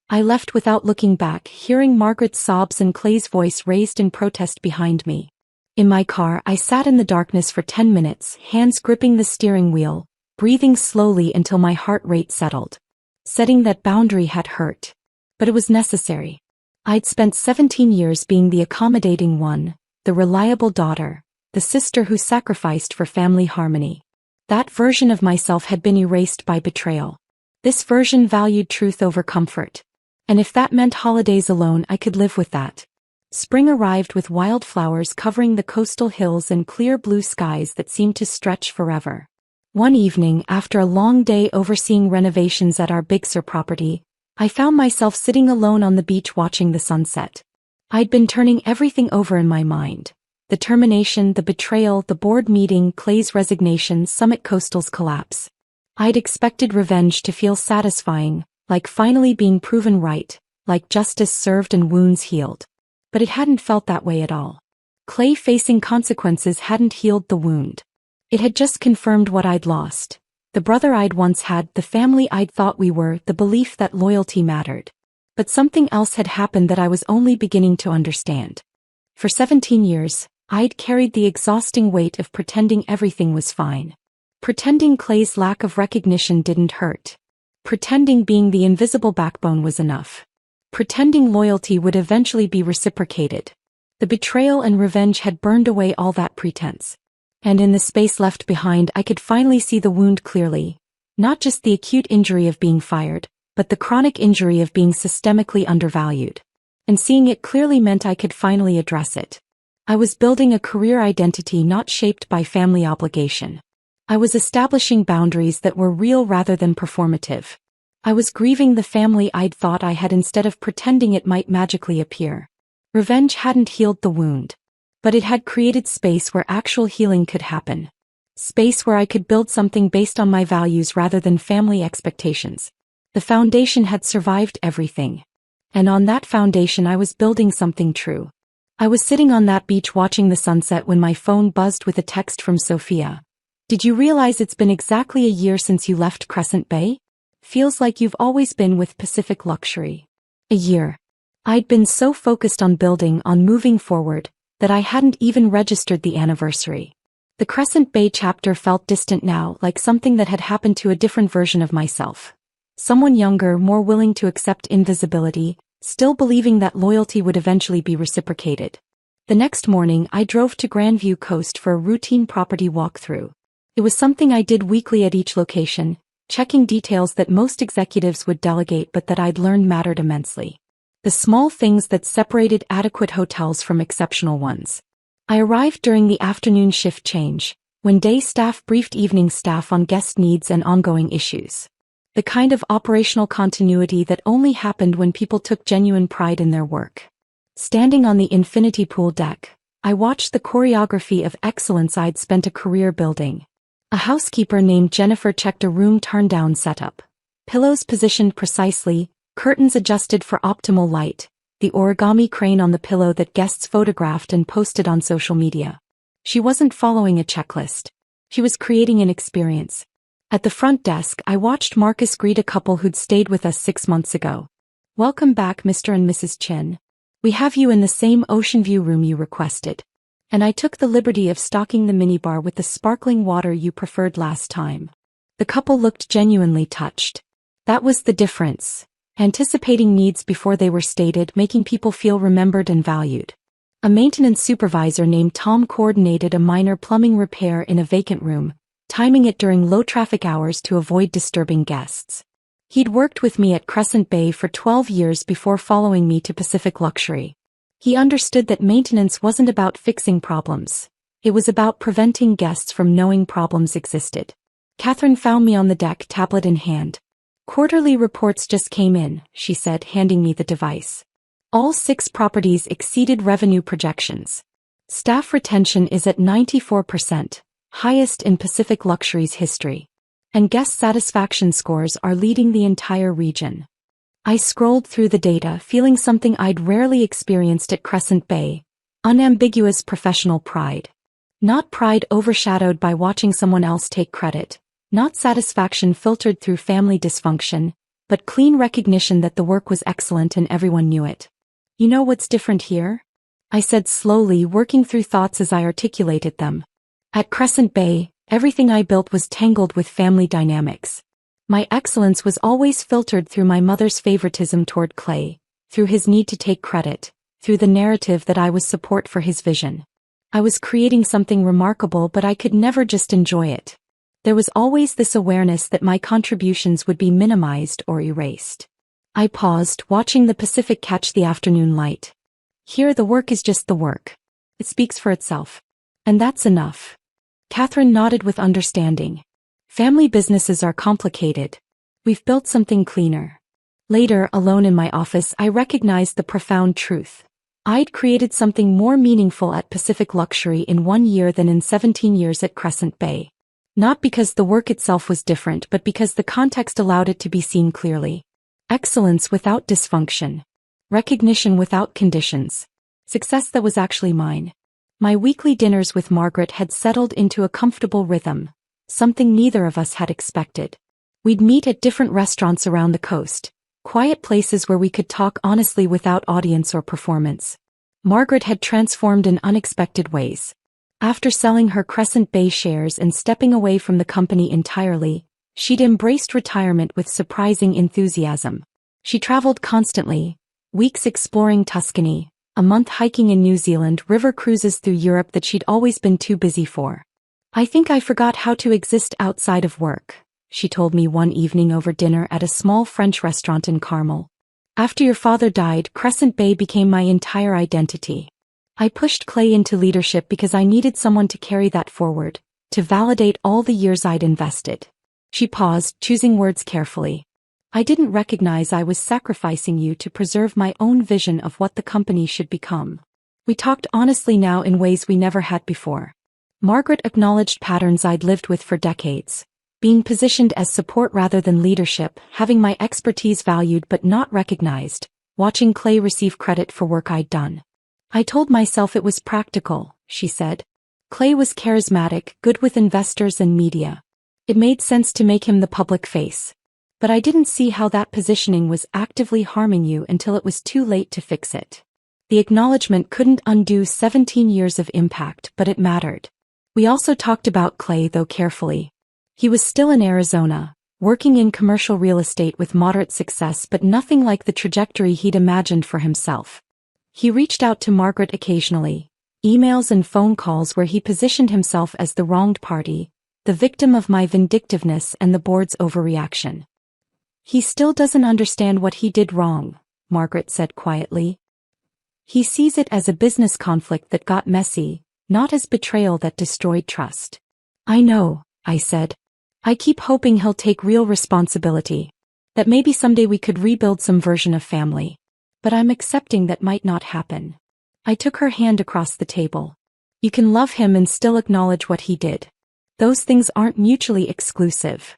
Speaker 1: I left without looking back, hearing Margaret's sobs and Clay's voice raised in protest behind me. In my car, I sat in the darkness for 10 minutes, hands gripping the steering wheel, breathing slowly until my heart rate settled. Setting that boundary had hurt. But it was necessary. I'd spent 17 years being the accommodating one, the reliable daughter, the sister who sacrificed for family harmony. That version of myself had been erased by betrayal. This version valued truth over comfort. And if that meant holidays alone, I could live with that. Spring arrived with wildflowers covering the coastal hills and clear blue skies that seemed to stretch forever. One evening, after a long day overseeing renovations at our Big Sur property, I found myself sitting alone on the beach watching the sunset. I'd been turning everything over in my mind. The termination, the betrayal, the board meeting, Clay's resignation, Summit Coastal's collapse. I'd expected revenge to feel satisfying, like finally being proven right, like justice served and wounds healed. But it hadn't felt that way at all. Clay facing consequences hadn't healed the wound. It had just confirmed what I'd lost. The brother I'd once had, the family I'd thought we were, the belief that loyalty mattered. But something else had happened that I was only beginning to understand. For 17 years, I'd carried the exhausting weight of pretending everything was fine. Pretending Clay's lack of recognition didn't hurt. Pretending being the invisible backbone was enough. Pretending loyalty would eventually be reciprocated. The betrayal and revenge had burned away all that pretense. And in the space left behind, I could finally see the wound clearly. Not just the acute injury of being fired, but the chronic injury of being systemically undervalued. And seeing it clearly meant I could finally address it. I was building a career identity not shaped by family obligation. I was establishing boundaries that were real rather than performative. I was grieving the family I'd thought I had instead of pretending it might magically appear. Revenge hadn't healed the wound. But it had created space where actual healing could happen. Space where I could build something based on my values rather than family expectations. The foundation had survived everything. And on that foundation I was building something true. I was sitting on that beach watching the sunset when my phone buzzed with a text from Sophia. Did you realize it's been exactly a year since you left Crescent Bay? Feels like you've always been with Pacific Luxury. A year. I'd been so focused on building, on moving forward, that I hadn't even registered the anniversary. The Crescent Bay chapter felt distant now, like something that had happened to a different version of myself. Someone younger, more willing to accept invisibility, still believing that loyalty would eventually be reciprocated. The next morning, I drove to Grandview Coast for a routine property walkthrough. It was something I did weekly at each location, checking details that most executives would delegate but that I'd learned mattered immensely. The small things that separated adequate hotels from exceptional ones. I arrived during the afternoon shift change, when day staff briefed evening staff on guest needs and ongoing issues. The kind of operational continuity that only happened when people took genuine pride in their work. Standing on the infinity pool deck, I watched the choreography of excellence I'd spent a career building. A housekeeper named Jennifer checked a room turn-down setup. Pillows positioned precisely, curtains adjusted for optimal light, the origami crane on the pillow that guests photographed and posted on social media. She wasn't following a checklist. She was creating an experience. At the front desk, I watched Marcus greet a couple who'd stayed with us 6 months ago. Welcome back, Mr. and Mrs. Chin. We have you in the same ocean view room you requested. And I took the liberty of stocking the minibar with the sparkling water you preferred last time. The couple looked genuinely touched. That was the difference. Anticipating needs before they were stated, making people feel remembered and valued. A maintenance supervisor named Tom coordinated a minor plumbing repair in a vacant room, timing it during low traffic hours to avoid disturbing guests. He'd worked with me at Crescent Bay for 12 years before following me to Pacific Luxury. He understood that maintenance wasn't about fixing problems. It was about preventing guests from knowing problems existed. Catherine found me on the deck, tablet in hand. Quarterly reports just came in, she said, handing me the device. All 6 properties exceeded revenue projections. Staff retention is at 94%, highest in Pacific Luxury's history. And guest satisfaction scores are leading the entire region. I scrolled through the data, feeling something I'd rarely experienced at Crescent Bay, Unambiguous professional pride. Not pride overshadowed by watching someone else take credit. Not satisfaction filtered through family dysfunction, but clean recognition that the work was excellent and everyone knew it. You know what's different here? I said slowly, working through thoughts as I articulated them. At Crescent Bay, everything I built was tangled with family dynamics. My excellence was always filtered through my mother's favoritism toward Clay, through his need to take credit, through the narrative that I was support for his vision. I was creating something remarkable, but I could never just enjoy it. There was always this awareness that my contributions would be minimized or erased. I paused, watching the Pacific catch the afternoon light. Here the work is just the work. It speaks for itself. And that's enough. Catherine nodded with understanding. Family businesses are complicated. We've built something cleaner. Later, alone in my office, I recognized the profound truth. I'd created something more meaningful at Pacific Luxury in 1 year than in 17 years at Crescent Bay. Not because the work itself was different, but because the context allowed it to be seen clearly. Excellence without dysfunction. Recognition without conditions. Success that was actually mine. My weekly dinners with Margaret had settled into a comfortable rhythm, something neither of us had expected. We'd meet at different restaurants around the coast, quiet places where we could talk honestly without audience or performance. Margaret had transformed in unexpected ways. After selling her Crescent Bay shares and stepping away from the company entirely, she'd embraced retirement with surprising enthusiasm. She traveled constantly, weeks exploring Tuscany, a month hiking in New Zealand, river cruises through Europe that she'd always been too busy for. "I think I forgot how to exist outside of work," she told me one evening over dinner at a small French restaurant in Carmel. "After your father died, Crescent Bay became my entire identity. I pushed Clay into leadership because I needed someone to carry that forward, to validate all the years I'd invested." She paused, choosing words carefully. "I didn't recognize I was sacrificing you to preserve my own vision of what the company should become." We talked honestly now in ways we never had before. Margaret acknowledged patterns I'd lived with for decades. Being positioned as support rather than leadership, having my expertise valued but not recognized, watching Clay receive credit for work I'd done. "I told myself it was practical," she said. "Clay was charismatic, good with investors and media. It made sense to make him the public face. But I didn't see how that positioning was actively harming you until it was too late to fix it." The acknowledgement couldn't undo 17 years of impact, but it mattered. We also talked about Clay, though carefully. He was still in Arizona, working in commercial real estate with moderate success, but nothing like the trajectory he'd imagined for himself. He reached out to Margaret occasionally, emails and phone calls where he positioned himself as the wronged party, the victim of my vindictiveness and the board's overreaction. "He still doesn't understand what he did wrong," Margaret said quietly. "He sees it as a business conflict that got messy, not as betrayal that destroyed trust." "I know," I said. "I keep hoping he'll take real responsibility. That maybe someday we could rebuild some version of family. But I'm accepting that might not happen." I took her hand across the table. "You can love him and still acknowledge what he did. Those things aren't mutually exclusive.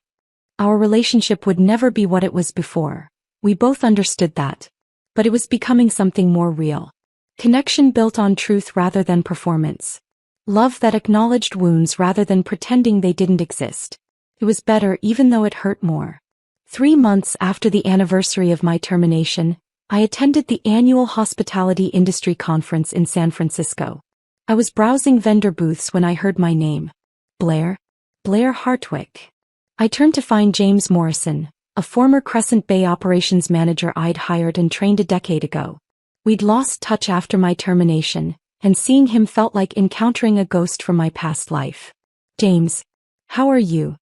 Speaker 1: Our relationship would never be what it was before. We both understood that. But it was becoming something more real. Connection built on truth rather than performance. Love that acknowledged wounds rather than pretending they didn't exist. It was better even though it hurt more." 3 months after the anniversary of my termination, I attended the annual Hospitality Industry Conference in San Francisco. I was browsing vendor booths when I heard my name. Blair Hartwick. I turned to find James Morrison, a former Crescent Bay operations manager I'd hired and trained a decade ago. We'd lost touch after my termination, and seeing him felt like encountering a ghost from my past life. "James, how are you?"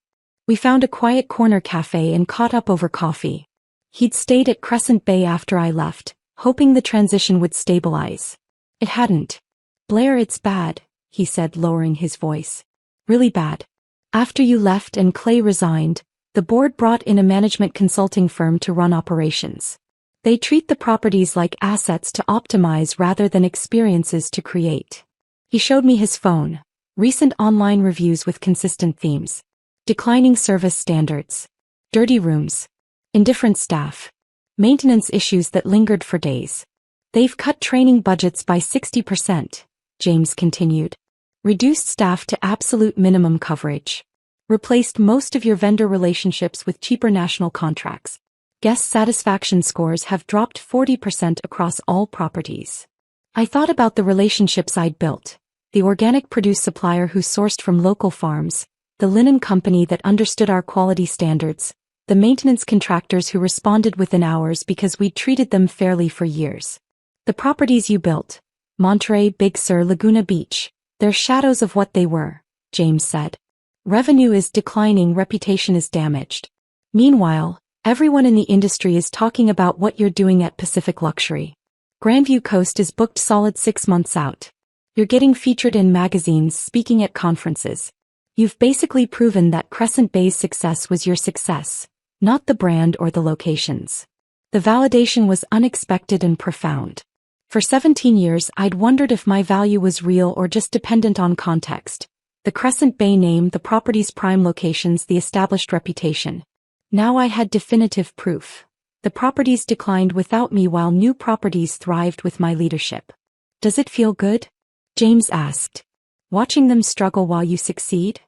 Speaker 1: We found a quiet corner cafe and caught up over coffee. He'd stayed at Crescent Bay after I left, hoping the transition would stabilize. It hadn't. "Blair, it's bad," he said, lowering his voice. "Really bad. After you left and Clay resigned, the board brought in a management consulting firm to run operations. They treat the properties like assets to optimize rather than experiences to create." He showed me his phone, recent online reviews with consistent themes. Declining service standards. Dirty rooms. Indifferent staff. Maintenance issues that lingered for days. "They've cut training budgets by 60%, James continued. Reduced staff to absolute minimum coverage. Replaced most of your vendor relationships with cheaper national contracts. Guest satisfaction scores have dropped 40% across all properties. I thought about the relationships I'd built. The organic produce supplier who sourced from local farms, the linen company that understood our quality standards, the maintenance contractors who responded within hours because we'd treated them fairly for years. The properties you built, Monterey, Big Sur, Laguna Beach, they're shadows of what they were, James said. Revenue is declining, reputation is damaged. Meanwhile, everyone in the industry is talking about what you're doing at Pacific Luxury. Grandview Coast is booked solid 6 months out. You're getting featured in magazines, speaking at conferences. You've basically proven that Crescent Bay's success was your success, not the brand or the locations. The validation was unexpected and profound. For 17 years I'd wondered if my value was real or just dependent on context. The Crescent Bay name, the property's prime locations, the established reputation. Now I had definitive proof. The properties declined without me while new properties thrived with my leadership. Does it feel good? James asked. Watching them struggle while you succeed?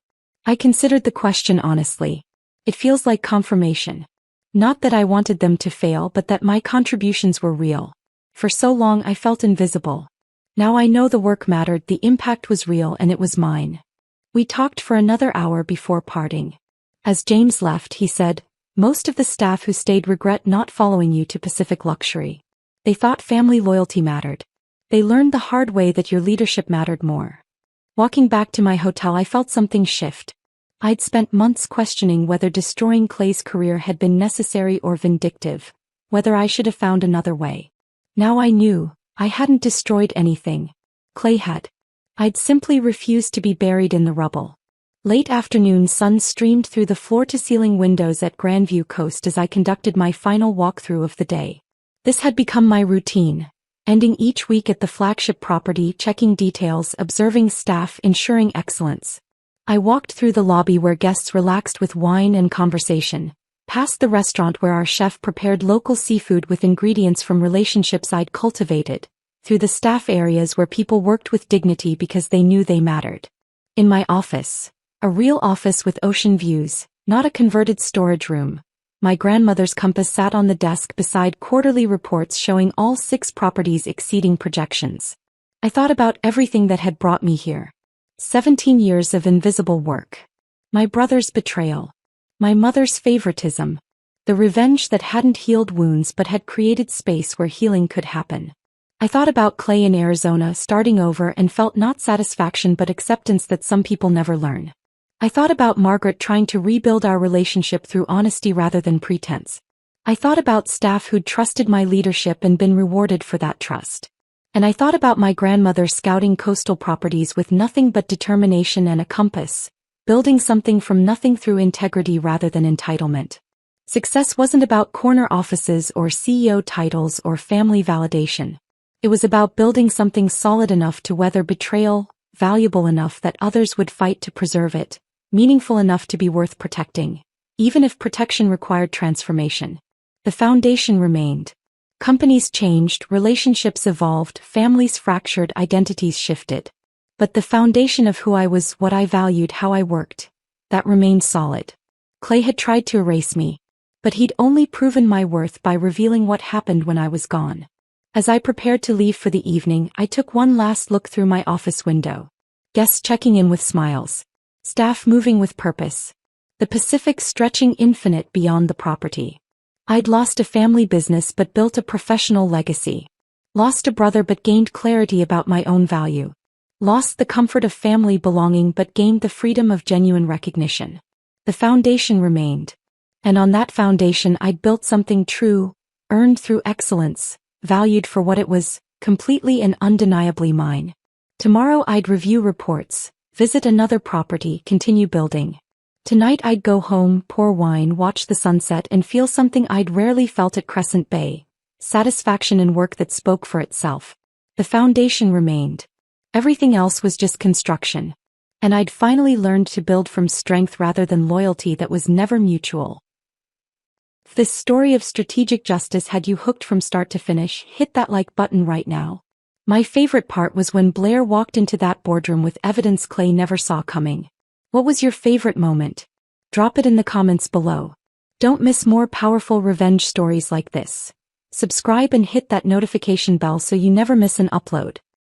Speaker 1: I considered the question honestly. It feels like confirmation. Not that I wanted them to fail, but that my contributions were real. For so long I felt invisible. Now I know the work mattered, the impact was real, and it was mine. We talked for another hour before parting. As James left, he said, most of the staff who stayed regret not following you to Pacific Luxury. They thought family loyalty mattered. They learned the hard way that your leadership mattered more. Walking back to my hotel I felt something shift. I'd spent months questioning whether destroying Clay's career had been necessary or vindictive, whether I should have found another way. Now I knew, I hadn't destroyed anything. Clay had. I'd simply refused to be buried in the rubble. Late afternoon sun streamed through the floor-to-ceiling windows at Grandview Coast as I conducted my final walkthrough of the day. This had become my routine, ending each week at the flagship property, checking details, observing staff, ensuring excellence. I walked through the lobby where guests relaxed with wine and conversation, past the restaurant where our chef prepared local seafood with ingredients from relationships I'd cultivated, through the staff areas where people worked with dignity because they knew they mattered. In my office, a real office with ocean views, not a converted storage room, my grandmother's compass sat on the desk beside quarterly reports showing all 6 properties exceeding projections. I thought about everything that had brought me here. 17 years of invisible work. My brother's betrayal. My mother's favoritism. The revenge that hadn't healed wounds but had created space where healing could happen. I thought about Clay in Arizona starting over and felt not satisfaction but acceptance that some people never learn. I thought about Margaret trying to rebuild our relationship through honesty rather than pretense. I thought about staff who'd trusted my leadership and been rewarded for that trust. And I thought about my grandmother scouting coastal properties with nothing but determination and a compass, building something from nothing through integrity rather than entitlement. Success wasn't about corner offices or CEO titles or family validation. It was about building something solid enough to weather betrayal, valuable enough that others would fight to preserve it, meaningful enough to be worth protecting, even if protection required transformation. The foundation remained. Companies changed, relationships evolved, families fractured, identities shifted. But the foundation of who I was, what I valued, how I worked, that remained solid. Clay had tried to erase me, but he'd only proven my worth by revealing what happened when I was gone. As I prepared to leave for the evening, I took one last look through my office window. Guests checking in with smiles. Staff moving with purpose. The Pacific stretching infinite beyond the property. I'd lost a family business but built a professional legacy. Lost a brother but gained clarity about my own value. Lost the comfort of family belonging but gained the freedom of genuine recognition. The foundation remained. And on that foundation I'd built something true, earned through excellence, valued for what it was, completely and undeniably mine. Tomorrow I'd review reports, visit another property, continue building. Tonight I'd go home, pour wine, watch the sunset and feel something I'd rarely felt at Crescent Bay. Satisfaction in work that spoke for itself. The foundation remained. Everything else was just construction. And I'd finally learned to build from strength rather than loyalty that was never mutual. If this story of strategic justice had you hooked from start to finish, hit that like button right now. My favorite part was when Blair walked into that boardroom with evidence Clay never saw coming. What was your favorite moment? Drop it in the comments below. Don't miss more powerful revenge stories like this. Subscribe and hit that notification bell so you never miss an upload.